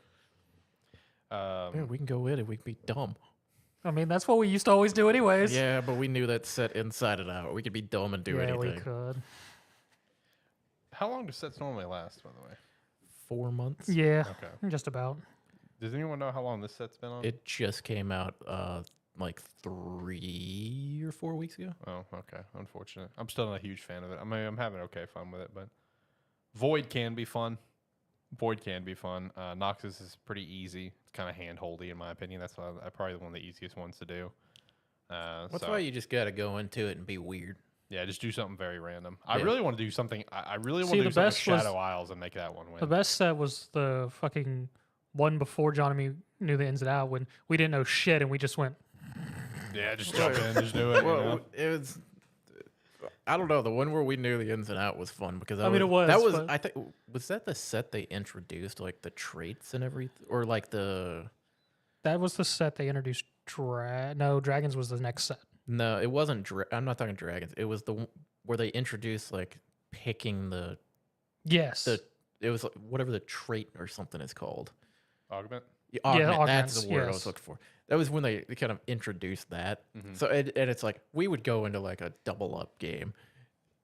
Yeah, we can go in and we can be dumb. I mean, that's what we used to always do, anyways. Yeah, but we knew that set inside and out. We could be dumb and do yeah, anything. we could. How long do sets normally last, by the way? 4 months. Yeah, Okay. just about. Does anyone know how long this set's been on? It just came out like 3 or 4 weeks ago. Oh, okay. Unfortunate. I'm still not a huge fan of it. I mean, I'm having okay fun with it, but Void can be fun. Noxus is pretty easy. It's kind of hand-holdy, in my opinion. That's probably one of the easiest ones to do. That's so- why you just got to go into it and be weird. Yeah, just do something very random. I Yeah. really want to do something. I really want See, to do the something with best was- Shadow Isles and make that one win. The best set was the fucking one before John and me knew the ins and out when we didn't know shit and we just went. Yeah, just jump in, just do it. Well, you know? it was. I don't know. The one where we knew the ins and out was fun because I mean, it was, That was. but- I think was that the set they introduced, like the traits and everything, or like the. That was the set they introduced. No, Dragons was the next set. No, it wasn't. I'm not talking dragons. It was where they introduced like picking the. Yes. It was like, whatever the trait or something is called. Augment. Yeah, augment, that's augments, the word I yes. was looking for. That was when they kind of introduced that. So and it's like we would go into like a double up game,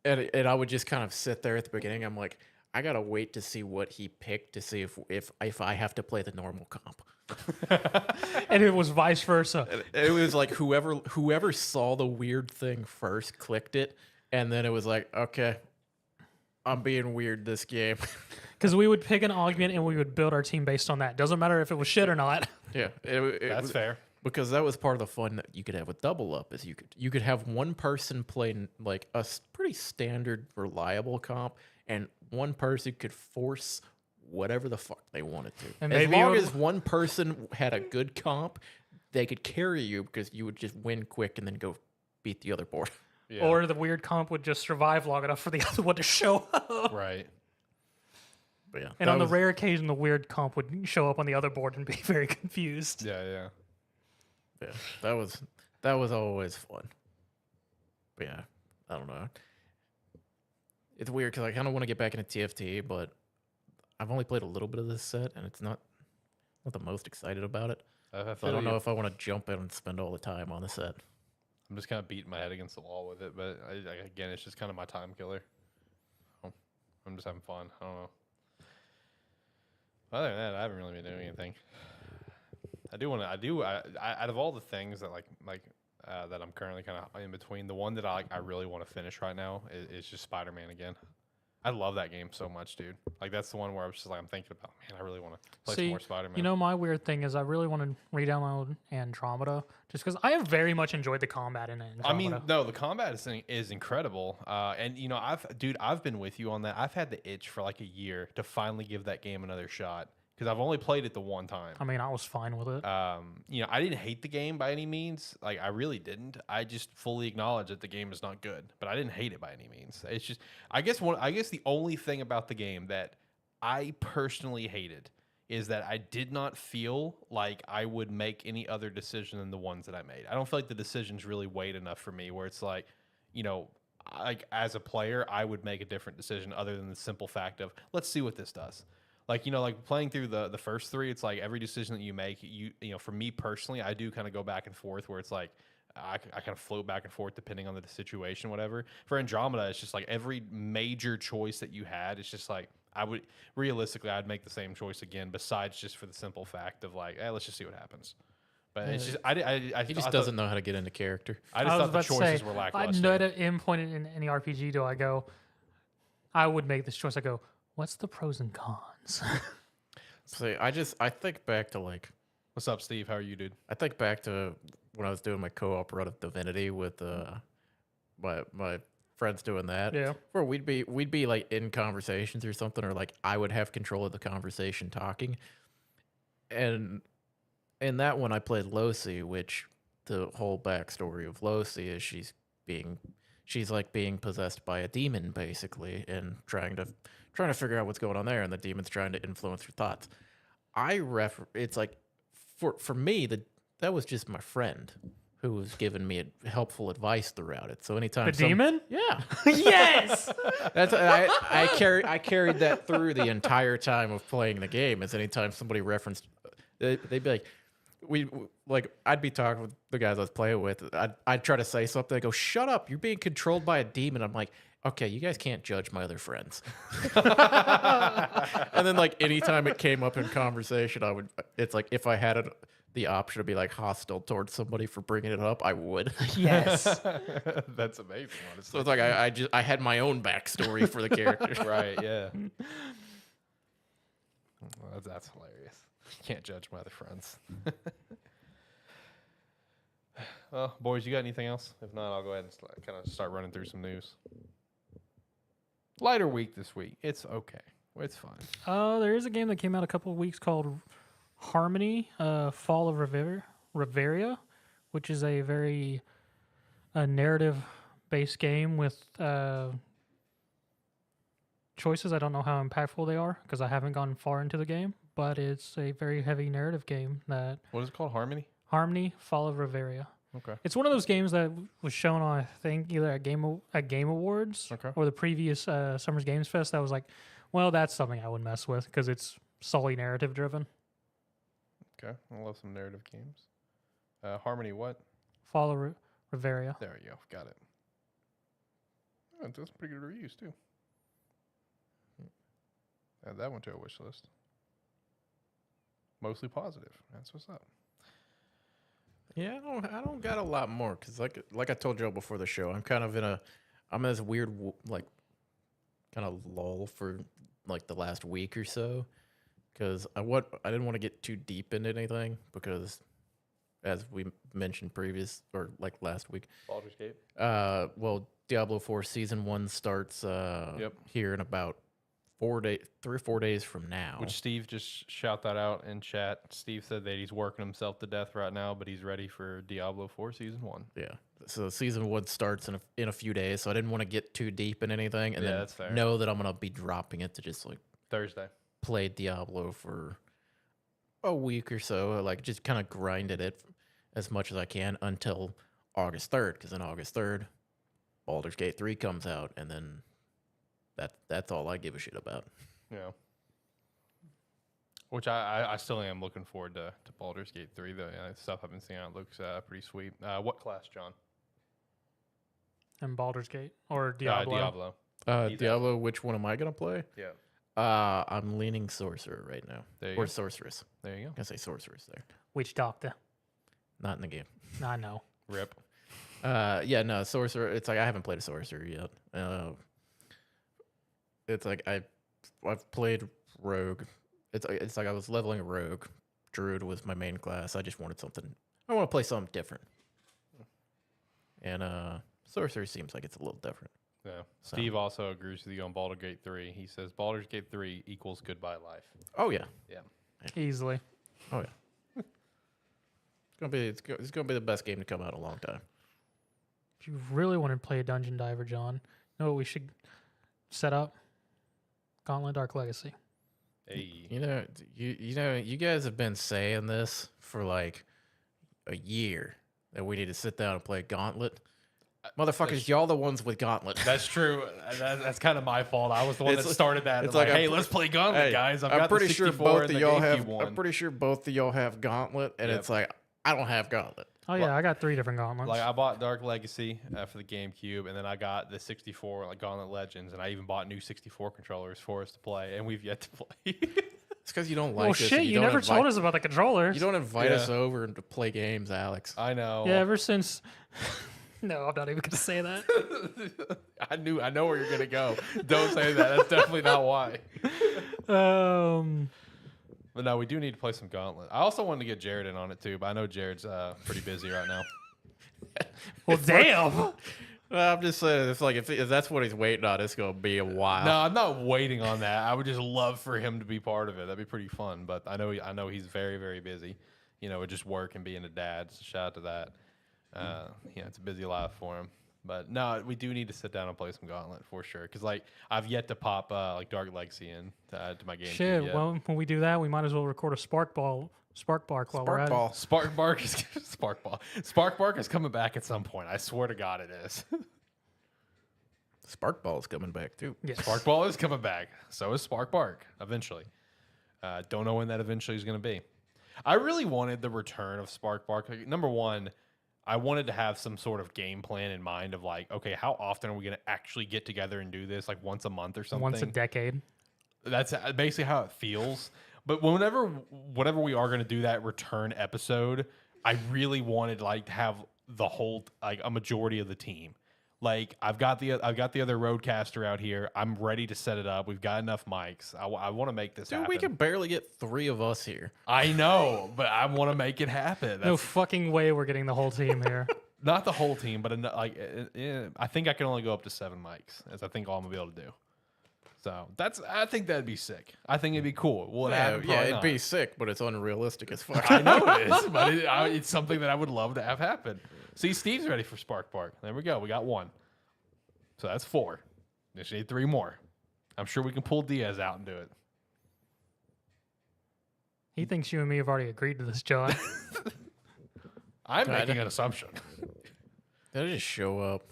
and I would just kind of sit there at the beginning. I'm like, I gotta wait to see what he picked to see if I have to play the normal comp. And it was vice versa. It was like whoever saw the weird thing first clicked it, and then it was like, okay, I'm being weird this game. Because we would pick an augment and we would build our team based on that. Doesn't matter if it was shit or not. Yeah, That's was, fair. because that was part of the fun that you could have with double up is you could have one person play like a pretty standard reliable comp, and one person could force whatever the fuck they wanted to. And As maybe long it would- as one person had a good comp, they could carry you because you would just win quick and then go beat the other board. Yeah. Or the weird comp would just survive long enough for the other one to show up. Right. But yeah, And that on the was- rare occasion, the weird comp would show up on the other board and be very confused. Yeah. yeah, that was always fun. But yeah, I don't know. It's weird because I kind of want to get back into TFT, but I've only played a little bit of this set, and it's not the most excited about it. I So feel I don't know you. if I want to jump in and spend all the time on the set. I'm just kind of beating my head against the wall with it, but again, it's just kind of my time killer. I'm just having fun. I don't know. Other than that, I haven't really been doing anything. I out of all the things that that I'm currently kind of in between, the one that I really want to finish right now is just Spider-Man again. I love that game so much, dude. Like that's the one where I was just like, I'm thinking about, man, I really want to play some more Spider-Man. You know, my weird thing is I really want to re-download Andromeda just because I have very much enjoyed the combat in Andromeda. I mean, no, the combat is incredible. And you know, I've been with you on that. I've had the itch for like a year to finally give that game another shot because I've only played it the one time. I mean, I was fine with it. You know, I didn't hate the game by any means. Like, I really didn't. I just fully acknowledge that the game is not good, but I didn't hate it by any means. It's just, I guess the only thing about the game that I personally hated is that I did not feel like I would make any other decision than the ones that I made. I don't feel like the decisions really weighed enough for me where it's like, you know, like as a player, I would make a different decision other than the simple fact of, let's see what this does. Like, you know, like playing through the first three, it's like every decision that you make, you know, for me personally, I do kind of go back and forth where it's like I kind of float back and forth depending on the situation, whatever. For Andromeda, it's just like every major choice that you had, it's just like I'd make the same choice again, besides just for the simple fact of like, let's just see what happens. But it's just He just doesn't know how to get into character. I just was thought the about to choices say, were I'd lackluster. not at any point in any RPG do I go, I would make this choice. I go, what's the pros and cons? So I think back to like What's up, Steve? How are you, dude? I think back to when I was doing my co-op run of Divinity with my friends doing that. Yeah. Where we'd be like in conversations or something, or like I would have control of the conversation talking. And in that one I played Losi, which the whole backstory of Losi is she's like being possessed by a demon basically and trying to figure out what's going on there, and the demon's trying to influence her thoughts. It's like for me that was just my friend who was giving me helpful advice throughout it. So anytime The demon? yeah, Yes. that's I carried that through the entire time of playing the game. As anytime somebody referenced, they'd be like, I'd be talking with the guys I was playing with. I'd try to say something. They go, "Shut up! You're being controlled by a demon." I'm like, "Okay, you guys can't judge my other friends." And then like anytime it came up in conversation, it's like if I had the option to be like hostile towards somebody for bringing it up, I would. Yes. That's amazing, honestly. So it's like I had my own backstory for the character. Right, yeah. Well, that's hilarious. You can't judge my other friends. Boys, you got anything else? If not, I'll go ahead and kind of start running through some news. Lighter week this week. It's okay. It's fine. There is a game that came out a couple of weeks called Harmony, Fall of Riveria, which is a very narrative-based game with choices. I don't know how impactful they are because I haven't gone far into the game, but it's a very heavy narrative game. That What is it called? Harmony? Harmony, Fall of Riveria. Okay. It's one of those games that was shown on, I think, either at Game Awards or the previous Summer's Games Fest. That was like, well, that's something I would mess with because it's solely narrative driven. Okay. I love some narrative games. Harmony what? Fall of Riveria. There you go. Got it. Oh, that's pretty good reviews, too. Add that one to our wish list. Mostly positive. That's what's up. Yeah, I don't got a lot more because like I told y'all before the show, I'm kind of I'm in this weird like kind of lull for like the last week or so because I didn't want to get too deep into anything because as we mentioned like last week, Baldur's Gate. Well, Diablo 4 Season 1 starts here in about 3 or 4 days from now. Which Steve just shout that out in chat. Steve said that he's working himself to death right now, but he's ready for Diablo 4 Season 1. Yeah. So Season 1 starts in a few days, so I didn't want to get too deep in anything and then that's fair. know that I'm going to be dropping it to just like Thursday. play Diablo for a week or so, like just kind of grinded it as much as I can until August 3rd, because on August 3rd, Baldur's Gate 3 comes out, and then that's all I give a shit about. Yeah. Which I still am looking forward to Baldur's Gate 3. The stuff I've been seeing out looks pretty sweet. What class, John? And Baldur's Gate or Diablo. Diablo. Diablo, which one am I going to play? Yeah. I'm leaning Sorcerer right now. There you or go. Sorceress. There you go. I say Sorceress there. Witch Doctor. Not in the game. I know. Rip. Yeah, no, Sorcerer. It's like I haven't played a Sorcerer yet. It's like I've played Rogue. It's like I was leveling a Rogue. Druid was my main class. I just wanted something. I want to play something different. And Sorcerer seems like it's a little different. Yeah. Steve also agrees with you on Baldur's Gate 3. He says Baldur's Gate 3 equals goodbye life. Oh yeah. Yeah. Easily. Oh yeah. It's gonna be the best game to come out in a long time. If you really want to play a Dungeon Diver, John, you know what we should set up? Gauntlet Dark Legacy. Hey. You guys have been saying this for like a year that we need to sit down and play Gauntlet. Motherfuckers, y'all the ones with Gauntlet. That's true. That's kind of my fault. I was the one that started that. It's like, like hey, let's play Gauntlet, guys. I'm pretty sure both of y'all have. One. I'm pretty sure both of y'all have Gauntlet, and it's like I don't have Gauntlet. Oh yeah, I got 3 different gauntlets. Like I bought Dark Legacy for the GameCube, and then I got the 64 like Gauntlet Legends, and I even bought new 64 controllers for us to play, and we've yet to play. It's because you don't like. Well, us shit, you never told us about the controllers. You don't invite us over to play games, Alex. I know. Yeah, ever since. No, I'm not even gonna say that. I know where you're gonna go. Don't say that. That's definitely not why. But no, we do need to play some Gauntlet. I also wanted to get Jared in on it too, but I know Jared's pretty busy right now. Well, damn. Well, I'm just saying, it's like if that's what he's waiting on, it's gonna be a while. No, I'm not waiting on that. I would just love for him to be part of it. That'd be pretty fun. But I know he's very, very busy. You know, with just work and being a dad. So shout out to that. It's a busy life for him. But no, we do need to sit down and play some Gauntlet for sure. Because like I've yet to pop like Dark Legacy in to my game. Shit. Well, when we do that, we might as well record a Spark Bark while we're at it. Spark Bark is coming back at some point. I swear to God, it is. Sparkball's coming back too. Yes. Sparkball is coming back. So is Spark Bark eventually. Don't know when that eventually is going to be. I really wanted the return of Spark Bark. Like, number one, I wanted to have some sort of game plan in mind of like, okay, how often are we going to actually get together and do this? Like once a month or something? Once a decade. That's basically how it feels. But whenever we are going to do that return episode, I really wanted like to have the whole, like a majority of the team. Like I've got the other Roadcaster out here. I'm ready to set it up. We've got enough mics. I want to make this Dude, happen. we can barely get 3 of us here. I know, but I want to make it happen. No fucking way we're getting the whole team here. Not the whole team, but I think I can only go up to 7 mics. That's I think all I'm gonna be able to do. So I think that'd be sick. I think it'd be cool. Will it happen? Yeah, Probably it'd be not. sick, but it's unrealistic as fuck. I know it is, but it's something that I would love to have happen. See, Steve's ready for Spark Park. There we go. We got 1. So that's 4. Just need 3 more. I'm sure we can pull Diaz out and do it. He thinks you and me have already agreed to this, John. I'm making an assumption. They just show up.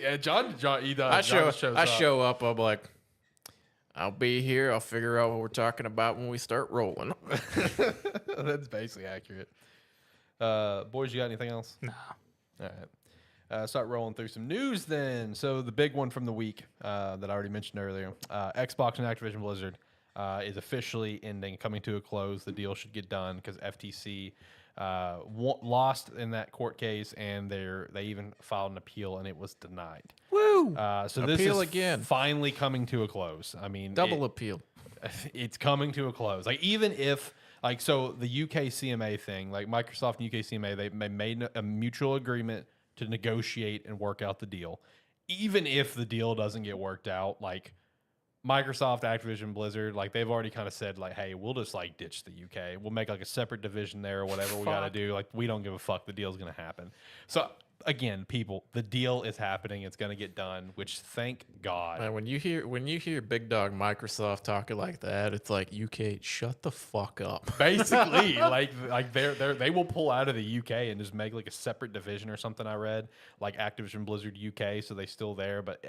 Yeah, John, he does. I show up. I'm like, I'll be here. I'll figure out what we're talking about when we start rolling. That's basically accurate. Boys, you got anything else? Nah. All right. Start rolling through some news then. So the big one from the week that I already mentioned earlier, Xbox and Activision Blizzard is officially ending, coming to a close. The deal should get done because FTC lost in that court case, and they even filed an appeal, and it was denied. Woo! So this Appeal is again. finally coming to a close. I mean, Double appeal. it's coming to a close. Like even if so the UK CMA thing, like Microsoft and UK CMA, they made a mutual agreement to negotiate and work out the deal. Even if the deal doesn't get worked out, like Microsoft, Activision, Blizzard, like they've already kind of said like, hey, we'll just like ditch the UK. We'll make like a separate division there or whatever we got to do. Like we don't give a fuck. The deal's going to happen. So again, people, the deal is happening. It's going to get done, which thank God. Man, when you hear big dog Microsoft talking like that, it's like UK, shut the fuck up. Basically, like they will pull out of the UK and just make like a separate division or something. I read like Activision Blizzard UK, so they still there, but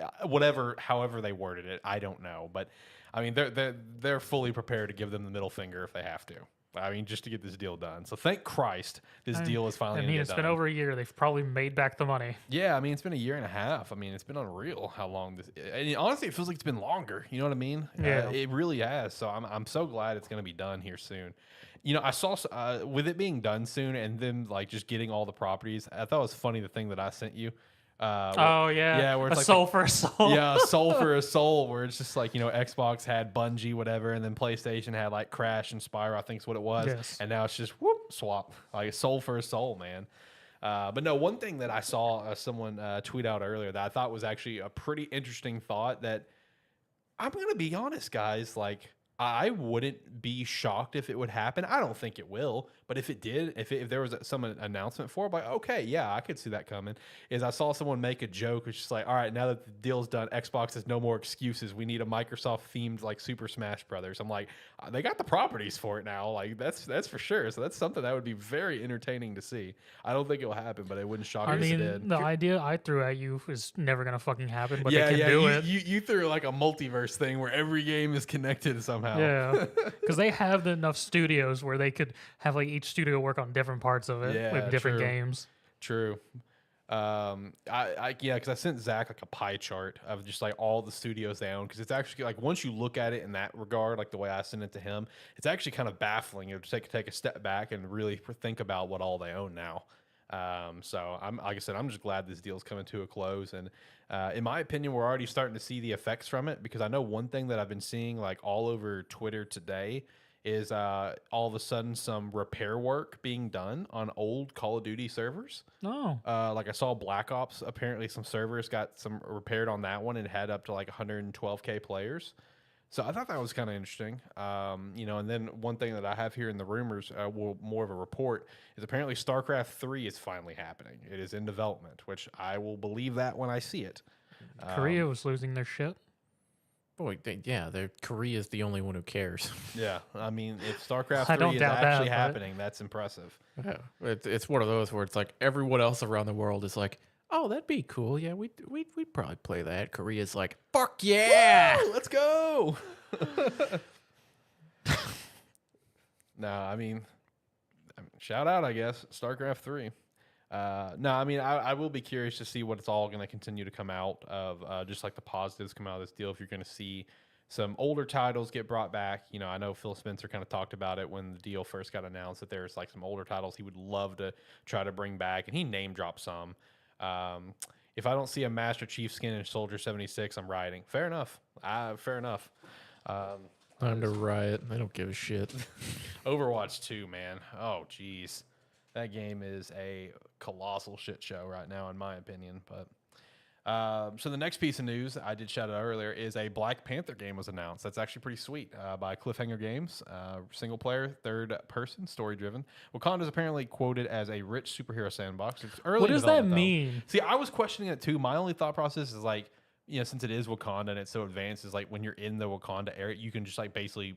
however they worded it, I don't know. But I mean, they're fully prepared to give them the middle finger if they have to. I mean, just to get this deal done. So thank Christ this deal is finally. I mean, it's been over a year. They've probably made back the money. Yeah, I mean, it's been a year and a half. I mean, it's been unreal how long this. And honestly, it feels like it's been longer. You know what I mean? Yeah, it really has. So I'm so glad it's going to be done here soon. You know, I saw with it being done soon, and then like just getting all the properties. I thought it was funny the thing that I sent you. Where it's a like soul for a soul. Yeah, a soul for a soul, where it's just like, you know, Xbox had Bungie, whatever, and then PlayStation had like Crash and Spyro, I think is what it was. Yes. And now it's just swap, like a soul for a soul, man. But no, one thing that I saw someone tweet out earlier that I thought was actually a pretty interesting thought that I'm going to be honest, guys, like I wouldn't be shocked if it would happen. I don't think it will, but if it did, if there was some announcement for it, like, okay, yeah, I could see that coming. Is I saw someone make a joke, which is like, all right, now that the deal's done, Xbox has no more excuses. We need a Microsoft themed like Super Smash Brothers. I'm like, they got the properties for it now. Like that's for sure. So that's something that would be very entertaining to see. I don't think it will happen, but it wouldn't shock me if it did. The idea I threw at you is never gonna fucking happen, but Yeah, they can do it. You threw like a multiverse thing where every game is connected somehow. Yeah, because they have enough studios where they could have like each studio work on different parts of it Yeah, with different true. games. True. Because I sent Zach like a pie chart of just like all the studios they own, because it's actually like once you look at it in that regard, like the way I sent it to him, it's actually kind of baffling. You have to take a step back and really think about what all they own now. So I'm like I said, I'm just glad this deal's coming to a close, and in my opinion, we're already starting to see the effects from it, because I know one thing that I've been seeing like all over Twitter today is all of a sudden some repair work being done on old Call of Duty servers. Oh, Like I saw Black Ops, apparently some servers got some repaired on that one and had up to like 112K players. So I thought that was kind of interesting. You know, and then one thing that I have here in the rumors, more of a report, is apparently StarCraft 3 is finally happening. It is in development, which I will believe that when I see it. Korea was losing their shit. Boy, Korea is the only one who cares. Yeah, I mean, if StarCraft I 3 don't is doubt that, actually but- happening, that's impressive. Yeah, it's one of those where it's like everyone else around the world is like, oh, that'd be cool. Yeah, we'd probably play that. Korea's like, fuck yeah, Woo, let's go. No, I mean, shout out, I guess, StarCraft 3. No, I mean, I will be curious to see what it's all going to continue to come out of, just like the positives come out of this deal. If you're going to see some older titles get brought back, you know, I know Phil Spencer kind of talked about it when the deal first got announced, that there's like some older titles he would love to try to bring back, and he name dropped some. if I don't see a Master Chief skin in Soldier 76, I'm rioting. Fair enough. Fair enough. Time to riot. They don't give a shit. Overwatch 2, man. Oh, jeez. That game is a colossal shit show right now, in my opinion. But so the next piece of news I did shout out earlier is a Black Panther game was announced. That's actually pretty sweet by Cliffhanger Games. Single player, third person, story driven. Wakanda is apparently quoted as a rich superhero sandbox. It's early. What in does that development, though. mean? See, I was questioning it too. My only thought process is like, since it is Wakanda and it's so advanced, is like when you're in the Wakanda area, you can just like basically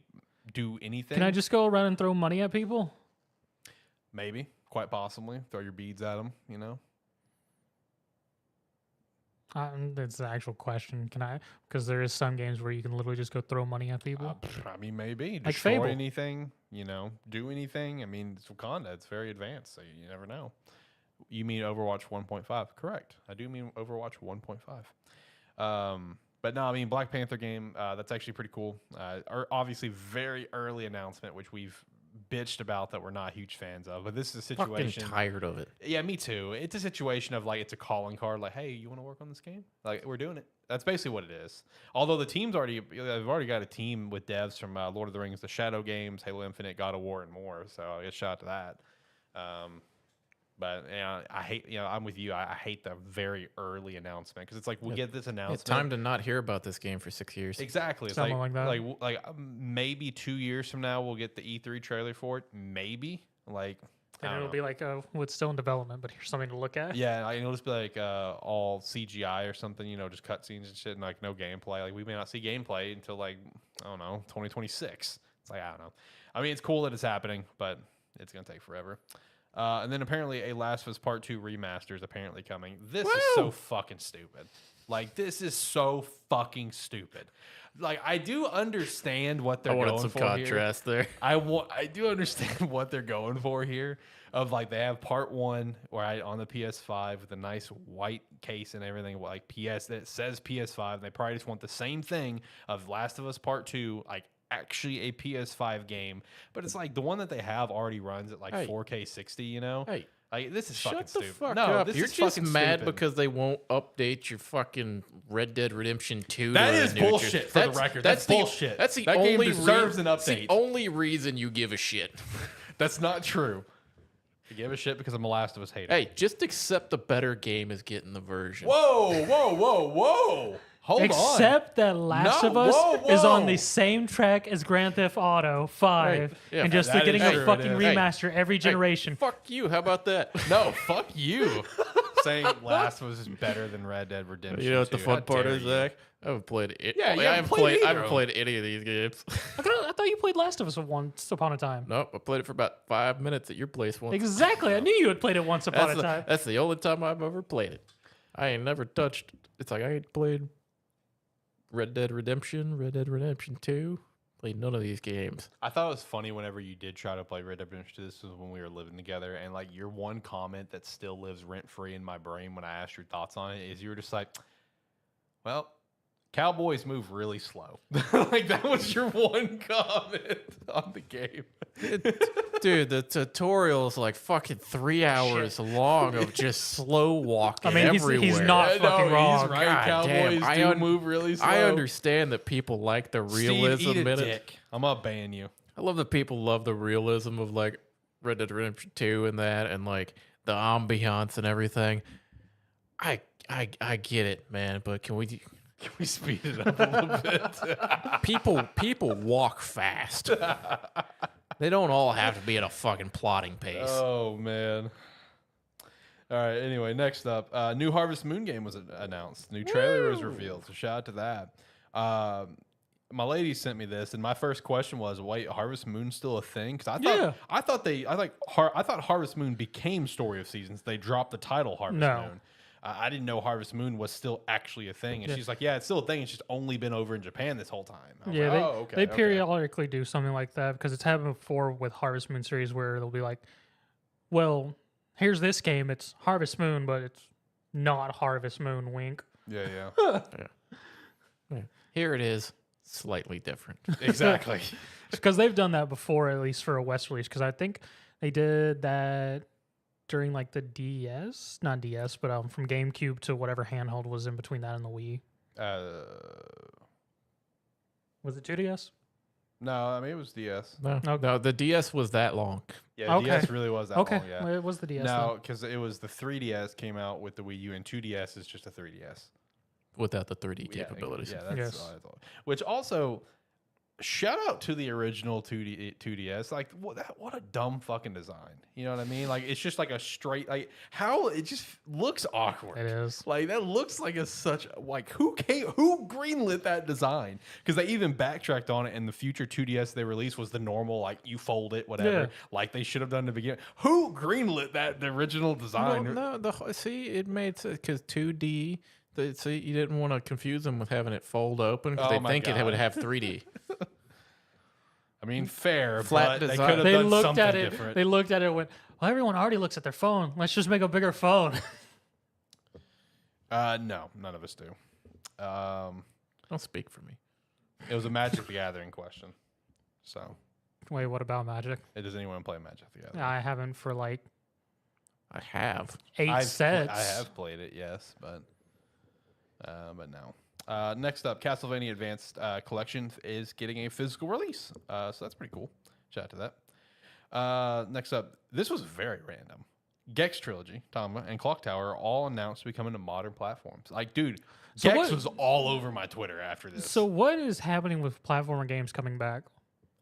do anything. Can I just go around and throw money at people? Maybe, quite possibly, throw your beads at them. That's the actual question. Can I? Because there is some games where you can literally just go throw money at people. I mean, maybe Like destroy Fable. anything. Do anything. I mean, it's Wakanda. It's very advanced, so you never know. You mean Overwatch 1.5? Correct. I do mean Overwatch 1.5. But no, I mean Black Panther game. That's actually pretty cool. Obviously, very early announcement, which we've bitched about that we're not huge fans of. But this is a situation. Fucking tired of it. Yeah, me too. It's a situation of like it's a calling card. Like, hey, you want to work on this game? Like, we're doing it. That's basically what it is. Although they've already got a team with devs from Lord of the Rings, the Shadow games, Halo Infinite, God of War, and more. So I get shout out to that. But I hate. I'm with you. I hate the very early announcement because it's like we get this announcement. It's time to not hear about this game for 6 years. Exactly. It's Something like that. Like maybe 2 years from now we'll get the E3 trailer for it. Maybe I And don't it'll know. be like, well, it's still in development, but here's something to look at. Yeah, it'll just be like all CGI or something, just cutscenes and shit, and like no gameplay. Like we may not see gameplay until like 2026. It's like I don't know. I mean, it's cool that it's happening, but it's gonna take forever. And then apparently a Last of Us Part 2 remaster is apparently coming. This is so fucking stupid. Like this is so fucking stupid. Like I do understand what they're I wanted going some for contrast there. I do understand what they're going for here. Of like they have part 1 on the PS5 with a nice white case and everything, like PS that says PS5. And they probably just want the same thing of Last of Us Part 2, like actually a PS5 game. But it's like the one that they have already runs at like 4K 60. Hey, like this is fucking shut the stupid. fuck No, up. this You're is just fucking mad stupid. because they won't update your fucking Red Dead Redemption 2. That to is a new bullshit, for the record. That's bullshit. That's the That game only deserves an That's update. the only reason you give a shit. That's not true. I give a shit because I'm a Last of Us hater. Hey, just accept the better game is getting the version. Whoa. Hold on. Except that Last No, of Us whoa. is on the same track as Grand Theft Auto 5. Right. Yeah, and just that they're getting is a true, it fucking is. remaster every generation. Hey, fuck you. How about that? No, fuck you. Saying Last of Us is better than Red Dead Redemption. You know what the 2. fun How part dare is, you. Zach? I haven't played it. Yeah, you I haven't played either I haven't of played any of these games. I thought you played Last of Us once upon a time. Nope, I played it for about 5 minutes at your place once. Exactly. I knew you had played it once upon a time. That's the only time I've ever played it. I ain't never touched. It's like I ain't played Red Dead Redemption 2. Played none of these games. I thought it was funny whenever you did try to play Red Dead Redemption 2. This was when we were living together, and like your one comment that still lives rent free in my brain when I asked your thoughts on it is you were just like, "Well, cowboys move really slow." Like that was your one comment on the game. Dude, the tutorial's like fucking 3 hours long of just slow walking I mean, he's everywhere. not Yeah, no, fucking wrong. He's right. God Cowboys damn, do move really slow. I understand that people like the realism Steve, eat in a it. dick. I'm gonna ban you. I love that people love the realism of like Red Dead Redemption 2 and that, and like the ambiance and everything. I get it, man, but can we speed it up a little bit? people walk fast. They don't all have to be at a fucking plotting pace. Oh man. All right. Anyway, next up, new Harvest Moon game was announced. New trailer was revealed. So shout out to that. My lady sent me this, and my first question was, "Wait, Harvest Moon's still a thing?" Because I thought Harvest Moon became Story of Seasons. They dropped the title Harvest Moon. I didn't know Harvest Moon was still actually a thing, and she's like, "Yeah, it's still a thing. It's just only been over in Japan this whole time." I was Yeah, like, they periodically do something like that because it's happened before with Harvest Moon series where they'll be like, well, here's this game. It's Harvest Moon, but it's not Harvest Moon, wink. Yeah. Yeah. Here it is, slightly different. Exactly. Because they've done that before, at least for a West release. Because I think they did that during like the DS, not DS, but from GameCube to whatever handheld was in between that and the Wii. Was it 2DS? No, I mean it was DS. No, Okay. no, the DS was that long. Yeah, Okay. DS really was that Okay, long. Yeah. well, it was the DS. No, because it was the 3DS came out with the Wii U, and 2DS is just a 3DS. Without the 3D capabilities. Yeah, that's Yes. what I thought. Which also, shout out to the original 2DS. Like, what a dumb fucking design. You know what I mean? Like, it's just like a straight, like, how it just looks awkward. It is. Like, that looks like who greenlit that design? Because they even backtracked on it, and the future 2DS they released was the normal, like, you fold it, whatever, Yeah. like they should have done to begin. Who greenlit the original design? Well, no, see, it made sense because 2D. See, you didn't want to confuse them with having it fold open because Oh they my think it God. would have 3D. I mean, fair, Flat but they design. could have They done looked something at it. different. They looked at it and went, well, everyone already looks at their phone. Let's just make a bigger phone. No, none of us do. Don't speak for me. It was a Magic the Gathering question. So, Wait, what about Magic? does anyone play Magic the Gathering? I haven't for like I have. 8 sets. I have played it, yes, but no. Next up, Castlevania Advanced Collection is getting a physical release, so that's pretty cool. Shout out to that. Next up, this was very random. Gex Trilogy, Tama, and Clock Tower are all announced to be coming to modern platforms. Like, dude, So Gex what- was all over my Twitter after this. So what is happening with platformer games coming back?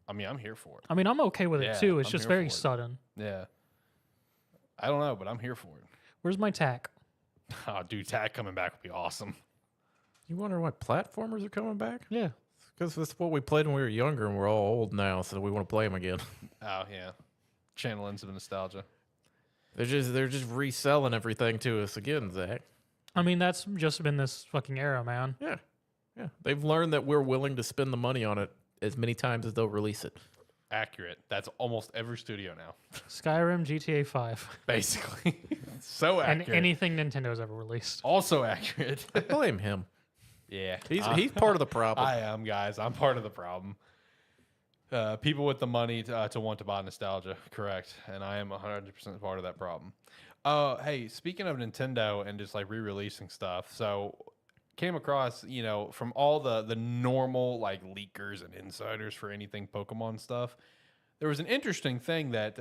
I mean, I'm here for it. I mean, I'm okay with Yeah, it too. It's I'm just here very for it. sudden. Yeah. I don't know, but I'm here for it. Where's my tack? Oh, dude, Tag coming back would be awesome. You wonder why platformers are coming back? Yeah. Because that's what we played when we were younger, and we're all old now, so we want to play them again. Oh, yeah. Channeling some nostalgia. They're just reselling everything to us again, Zach. I mean, that's just been this fucking era, man. Yeah, yeah. They've learned that we're willing to spend the money on it as many times as they'll release it. Accurate. That's almost every studio now. Skyrim, GTA 5, Basically. So and accurate. anything Nintendo's ever released. Also accurate. I blame him. Yeah. He's part of the problem. I am, guys. I'm part of the problem. People with the money to want to buy nostalgia, correct. And I am 100% part of that problem. Hey, speaking of Nintendo and just like re-releasing stuff, so came across, from all the normal like leakers and insiders for anything Pokemon stuff, there was an interesting thing that,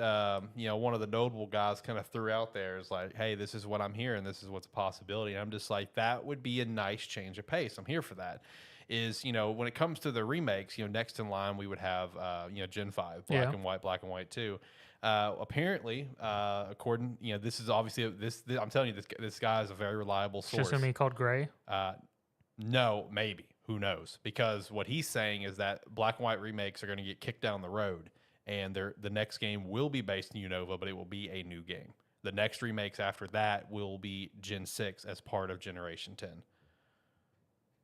one of the notable guys kind of threw out there is like, hey, this is what I'm hearing. This is what's a possibility. And I'm just like, that would be a nice change of pace. I'm here for that. Is, when it comes to the remakes, next in line, we would have, Gen 5, Black and White 2. Apparently, according, this is obviously, I'm telling you, this guy is a very reliable It's source. just gonna be called Gray. No, maybe. Who knows? Because what he's saying is that Black and White remakes are going to get kicked down the road, and the next game will be based in Unova, but it will be a new game. The next remakes after that will be Gen 6 as part of Generation 10.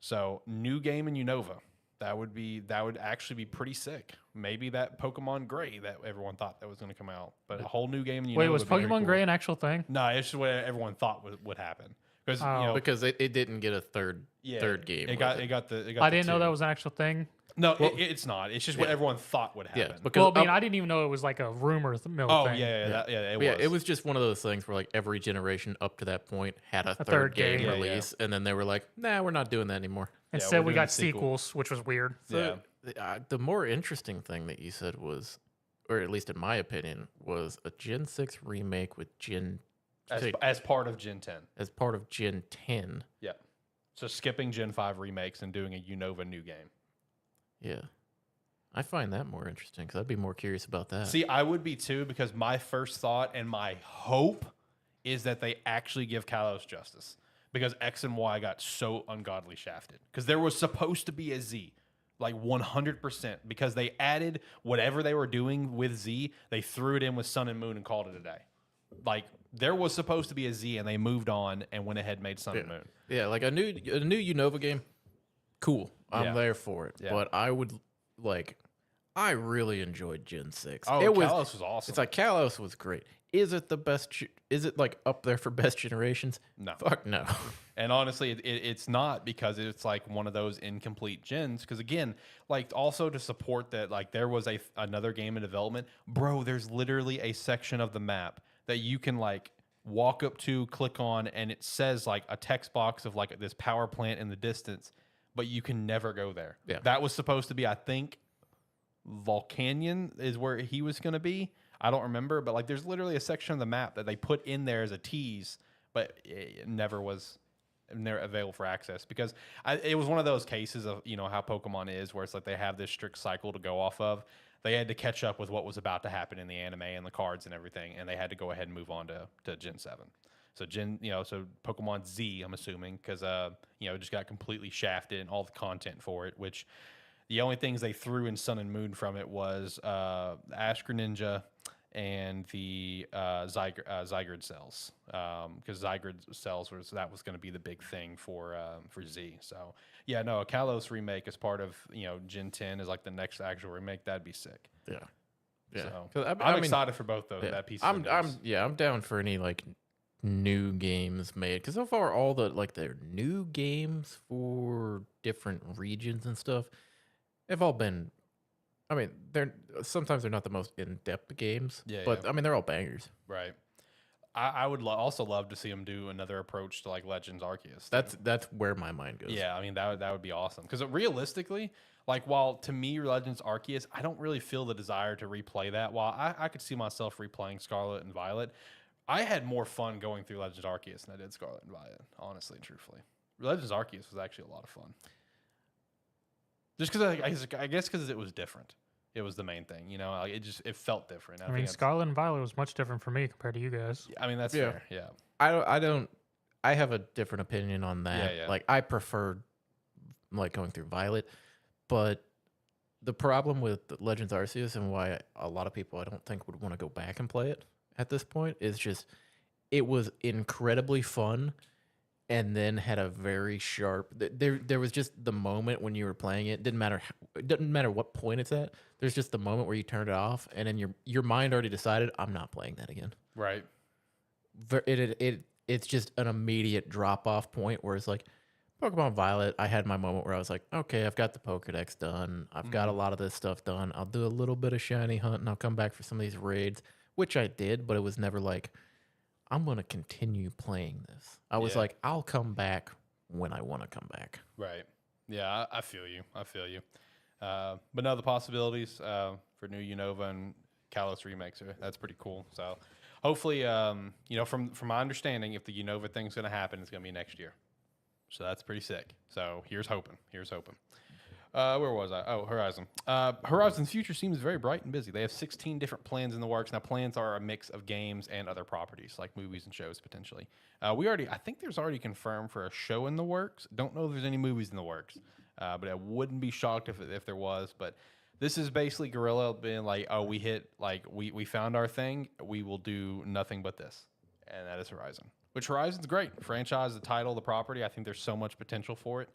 So, new game in Unova. That would actually be pretty sick. Maybe that Pokemon Gray that everyone thought that was going to come out, but a whole new game in Unova. Wait, was would be very Pokemon cool. Gray an actual thing? No, it's just what everyone thought would happen. Because Oh. because it didn't get a third game. It with got I didn't know that was an actual thing. No, it's not. It's just what everyone thought would happen. because Well, I mean, I didn't even know it was like a rumor mill Oh thing. it it was just one of those things where like every generation up to that point had a third third game game. Yeah, release, and then they were like, "Nah, we're not doing that anymore." Instead, we're we doing got a sequel. sequels, which was weird. So, the more interesting thing that you said was, or at least in my opinion, was a Gen 6 remake with as part of Gen 10. as part of Gen 10. Yeah. So skipping Gen 5 remakes and doing a Unova new game. Yeah. I find that more interesting because I'd be more curious about that. See, I would be too, because my first thought and my hope is that they actually give Kalos justice, because X and Y got so ungodly shafted. Because there was supposed to be a Z, like 100%, because they added whatever they were doing with Z, they threw it in with Sun and Moon and called it a day. Like, there was supposed to be a Z, and they moved on and went ahead and made Sun and Moon. Yeah, like a new Unova game, cool. I'm there for it. Yeah. But I would I really enjoyed Gen 6. Oh, Kalos was awesome. It's like Kalos was great. Is it the best? Is it like up there for best generations? No. Fuck no. And honestly, it's not, because it's like one of those incomplete gens. Because again, like also to support that, like there was another game in development, bro. There's literally a section of the map that you can like walk up to, click on, and it says like a text box of like this power plant in the distance, but you can never go there. Yeah. That was supposed to be, I think, Volcanion is where he was going to be. I don't remember, but like there's literally a section of the map that they put in there as a tease, but it never available for access because it was one of those cases of, you know, how Pokemon is, where it's like they have this strict cycle to go off of. They had to catch up with what was about to happen in the anime and the cards and everything, and they had to go ahead and move on to Gen 7. So so Pokemon Z, I'm assuming, because just got completely shafted and all the content for it, which the only things they threw in Sun and Moon from it was Ash Greninja and the Zygarde cells, because Zygarde cells was going to be the big thing for Z. So yeah, no, a Kalos remake as part of Gen 10 is like the next actual remake. That'd be sick. Yeah, yeah. So I I'm mean, excited for both those. yeah. That piece. Of I'm down for any like new games made, because so far all the like their new games for different regions and stuff have all been. I mean, they're not the most in-depth games, but I mean they're all bangers. Right. I would also love to see them do another approach to like Legends Arceus. That's where my mind goes. Yeah, I mean that would be awesome, because realistically, like while to me Legends Arceus, I don't really feel the desire to replay that. While I could see myself replaying Scarlet and Violet, I had more fun going through Legends Arceus than I did Scarlet and Violet. Honestly and truthfully, Legends Arceus was actually a lot of fun. Just because I guess because it was different. It was the main thing, it felt different. I mean, Scarlet and Violet was much different for me compared to you guys. I mean, that's fair. Yeah. I have a different opinion on that. Yeah. Like I preferred like going through Violet, but the problem with Legends Arceus and why a lot of people I don't think would want to go back and play it at this point is just it was incredibly fun. And then had a very sharp. There was just the moment when you were playing it. It doesn't matter what point it's at. There's just the moment where you turned it off, and then your mind already decided, I'm not playing that again. Right. It's just an immediate drop off point where it's like Pokemon Violet. I had my moment where I was like, okay, I've got the Pokedex done. I've got a lot of this stuff done. I'll do a little bit of shiny hunt, and I'll come back for some of these raids, which I did, but it was never like, I'm going to continue playing this. I was like, I'll come back when I want to come back. Right. Yeah, I feel you. But no, the possibilities for new Unova and Kalos remakes, that's pretty cool. So hopefully, from my understanding, if the Unova thing's going to happen, it's going to be next year. So that's pretty sick. So here's hoping. Where was I? Oh, Horizon. Horizon's future seems very bright and busy. They have 16 different plans in the works. Now, plans are a mix of games and other properties, like movies and shows, potentially. I think there's already confirmed for a show in the works. Don't know if there's any movies in the works, but I wouldn't be shocked if there was. But this is basically Guerrilla being like, oh, we found our thing. We will do nothing but this. And that is Horizon. Which Horizon's great. Franchise, the title, the property. I think there's so much potential for it.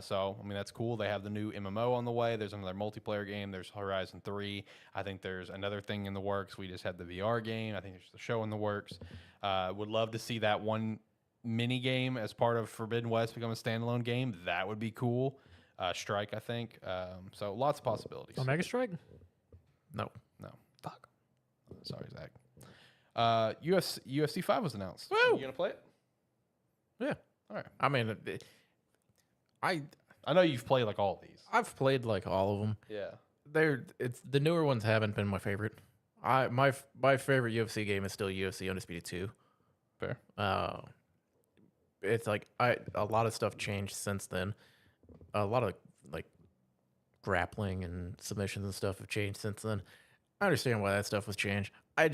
So, I mean, that's cool. They have the new MMO on the way. There's another multiplayer game. There's Horizon 3. I think there's another thing in the works. We just had the VR game. I think there's the show in the works. Would love to see that one mini game as part of Forbidden West become a standalone game. That would be cool. Strike, I think. So, lots of possibilities. Omega Strike? No. Fuck. Sorry, Zach. UFC 5 was announced. Woo! You going to play it? Yeah. All right. I mean, I know you've played like all of these. I've played like all of them. Yeah. It's the newer ones haven't been my favorite. My favorite UFC game is still UFC Undisputed 2. Fair. It's like a lot of stuff changed since then. A lot of like grappling and submissions and stuff have changed since then. I understand why that stuff was changed. I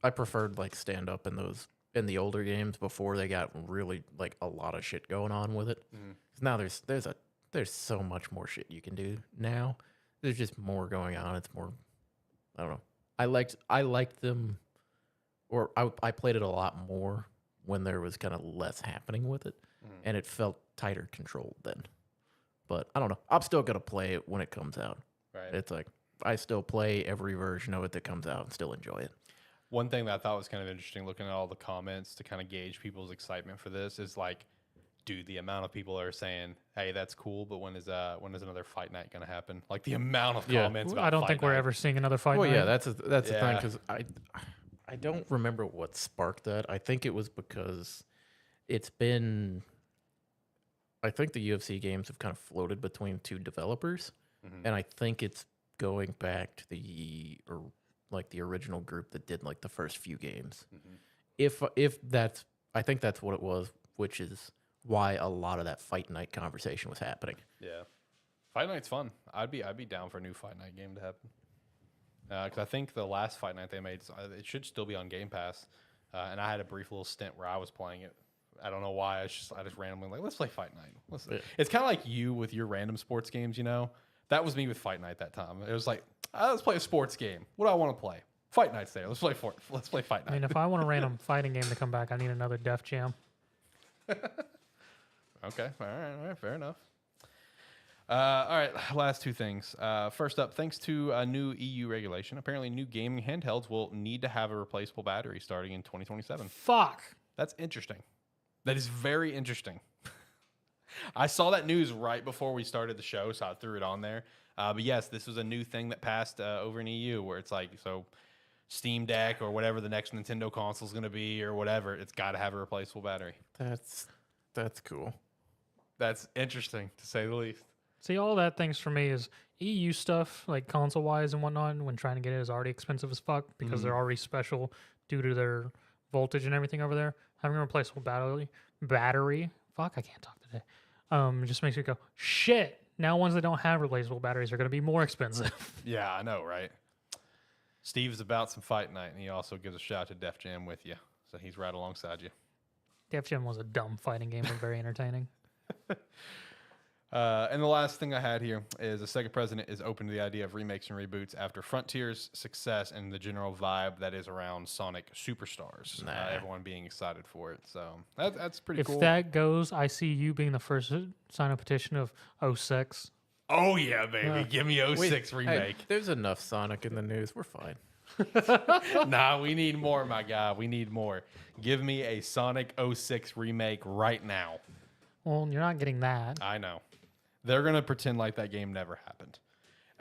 preferred like stand up in the older games before they got really like a lot of shit going on with it. Mm-hmm. Now there's so much more shit you can do now. There's just more going on. It's more, I don't know. I liked them, or I played it a lot more when there was kind of less happening with it, and it felt tighter controlled then. But I don't know. I'm still gonna play it when it comes out. Right. It's like I still play every version of it that comes out and still enjoy it. One thing that I thought was kind of interesting, looking at all the comments to kind of gauge people's excitement for this, is like, dude, the amount of people are saying, "Hey, that's cool, but when is another fight night going to happen?" Like the amount of comments. About I don't fight think we're night. ever seeing another fight. Well, night. yeah, that's the thing, because I don't remember what sparked that. I think it was because it's been. I think the UFC games have kind of floated between two developers, and I think it's going back to the original group that did like the first few games. If that's, I think that's what it was, which is why a lot of that Fight Night conversation was happening. Yeah, Fight Night's fun. I'd be down for a new Fight Night game to happen. Because I think the last Fight Night they made, it should still be on Game Pass. And I had a brief little stint where I was playing it. I don't know why. I just randomly like, let's play Fight Night. It's kind of like you with your random sports games, you know? That was me with Fight Night that time. It was like, let's play a sports game. What do I want to play? Fight Night's there. Let's play Fight Night. I mean, if I want a random fighting game to come back, I need another Def Jam. Okay. All right. Fair enough. All right, last two things. First up, thanks to a new EU regulation, apparently new gaming handhelds will need to have a replaceable battery starting in 2027. Fuck. That's interesting. That is very interesting. I saw that news right before we started the show, so I threw it on there. But yes, this was a new thing that passed over in EU where it's like, so Steam Deck or whatever the next Nintendo console is going to be or whatever, it's got to have a replaceable battery. That's cool. That's interesting, to say the least. See, all that things for me is EU stuff, like console-wise and whatnot, when trying to get it is already expensive as fuck because they're already special due to their voltage and everything over there. Having a replaceable battery, fuck, I can't talk today. It just makes me go, shit, now ones that don't have replaceable batteries are going to be more expensive. Yeah, I know, right? Steve's about some Fight Night, and he also gives a shout to Def Jam with you. So he's right alongside you. Def Jam was a dumb fighting game, but very entertaining. And the last thing I had here is the Sega president is open to the idea of remakes and reboots after Frontier's success and the general vibe that is around Sonic Superstars. Everyone being excited for it. So that's pretty cool. If that goes, I see you being the first to sign a petition of 06. Oh, yeah, baby. Give me 06 remake. Hey, there's enough Sonic in the news. We're fine. Nah, we need more, my guy. We need more. Give me a Sonic 06 remake right now. Well, you're not getting that. I know. They're going to pretend like that game never happened.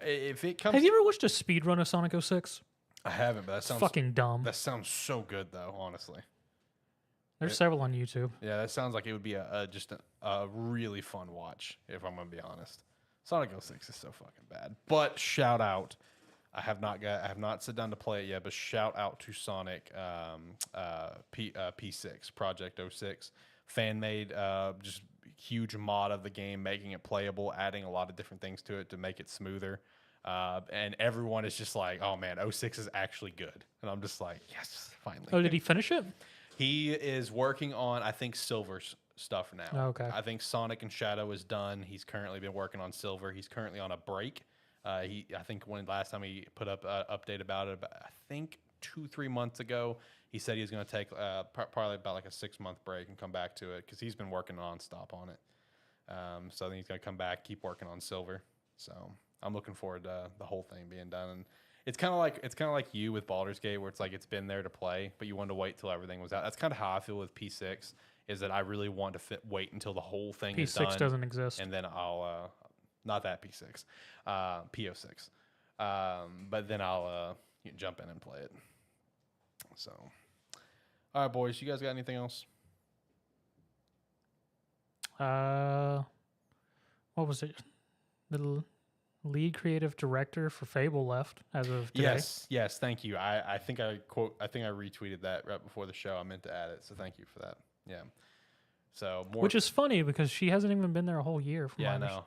If it comes, Have you ever watched a speed run of Sonic 06? I haven't, but that sounds fucking dumb. That sounds so good, though. Honestly, There's several on YouTube. yeah, that sounds like it would be just a really fun watch. If I'm going to be honest, Sonic 06 is so fucking bad. But shout out, I have not sat down to play it yet. But shout out to Sonic P6 Project 06, fan made, just huge mod of the game, making it playable, adding a lot of different things to it to make it smoother. And everyone is just like, oh man, 06 is actually good. And I'm just like, yes, finally. Oh, did he finish it? He is working on, I think, Silver's stuff now. Okay. I think Sonic and Shadow is done. He's currently been working on Silver. He's currently on a break. I think last time he put up an update about it, I think 2-3 months ago, he said he was going to take probably about like a 6-month break and come back to it because he's been working nonstop on it. So I think he's going to come back, keep working on Silver. So I'm looking forward to the whole thing being done. And it's kind of like you with Baldur's Gate, where it's like it's been there to play, but you wanted to wait till everything was out. That's kind of how I feel with P6. Is that I really want to wait until the whole thing is done. P6 doesn't exist. And then I'll not that P6, P06. But then I'll jump in and play it. So, all right, boys, you guys got anything else? What was it? The lead creative director for Fable left as of today. Yes, thank you. I think I retweeted that right before the show. I meant to add it, so thank you for that. Yeah. So more, which is funny because she hasn't even been there a whole year. Yeah, no.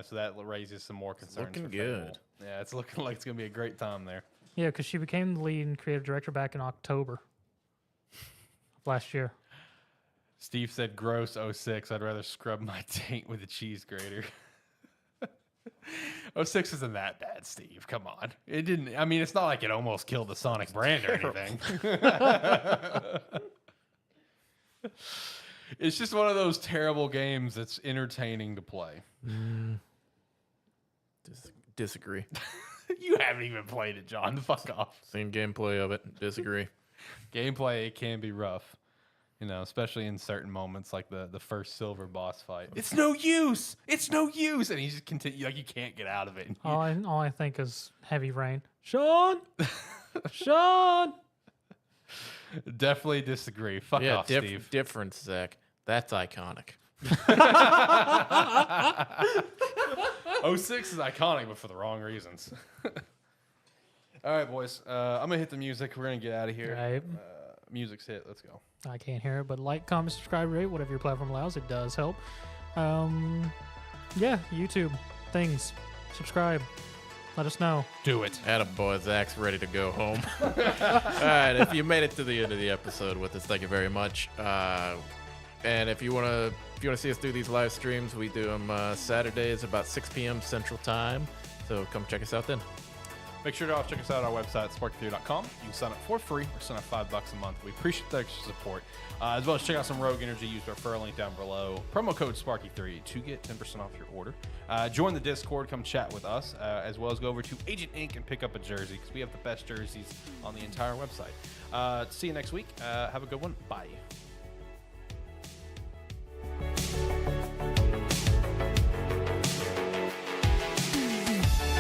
So that raises some more concerns. It's looking good. Fable. Yeah, it's looking like it's gonna be a great time there. Yeah, because she became the lead creative director back in October of last year. Steve said, gross 06. I'd rather scrub my taint with a cheese grater. 06 isn't that bad, Steve. Come on. It didn't. I mean, it's not like it almost killed the Sonic brand or anything. It's just one of those terrible games that's entertaining to play. Disagree. You haven't even played it, John. Fuck off. Seen gameplay of it. Disagree. Gameplay, it can be rough. Especially in certain moments like the first Silver boss fight. It's no use. It's no use. And he just continue like you can't get out of it. All I think is heavy rain. Sean! Sean! Definitely disagree. Fuck Yeah, off, Steve. difference, Zach. That's iconic. 06 is iconic, but for the wrong reasons. All right, boys. I'm going to hit the music. We're going to get out of here. Right. Music's hit. Let's go. I can't hear it, but like, comment, subscribe, rate, whatever your platform allows. It does help. Yeah, YouTube things. Subscribe. Let us know. Do it. Attaboy, Zach's ready to go home. All right, if you made it to the end of the episode with us, thank you very much. And if you wanna see us do these live streams, we do them Saturdays about 6 p.m. Central Time. So come check us out then. Make sure to also check us out on our website, sparky3.com. You can sign up for free or sign up $5 a month. We appreciate the extra support. As well as check out some Rogue Energy. Use our referral link down below. Promo code Sparky3 to get 10% off your order. Join the Discord. Come chat with us. As well as go over to Agent Inc. and pick up a jersey because we have the best jerseys on the entire website. See you next week. Have a good one. Bye.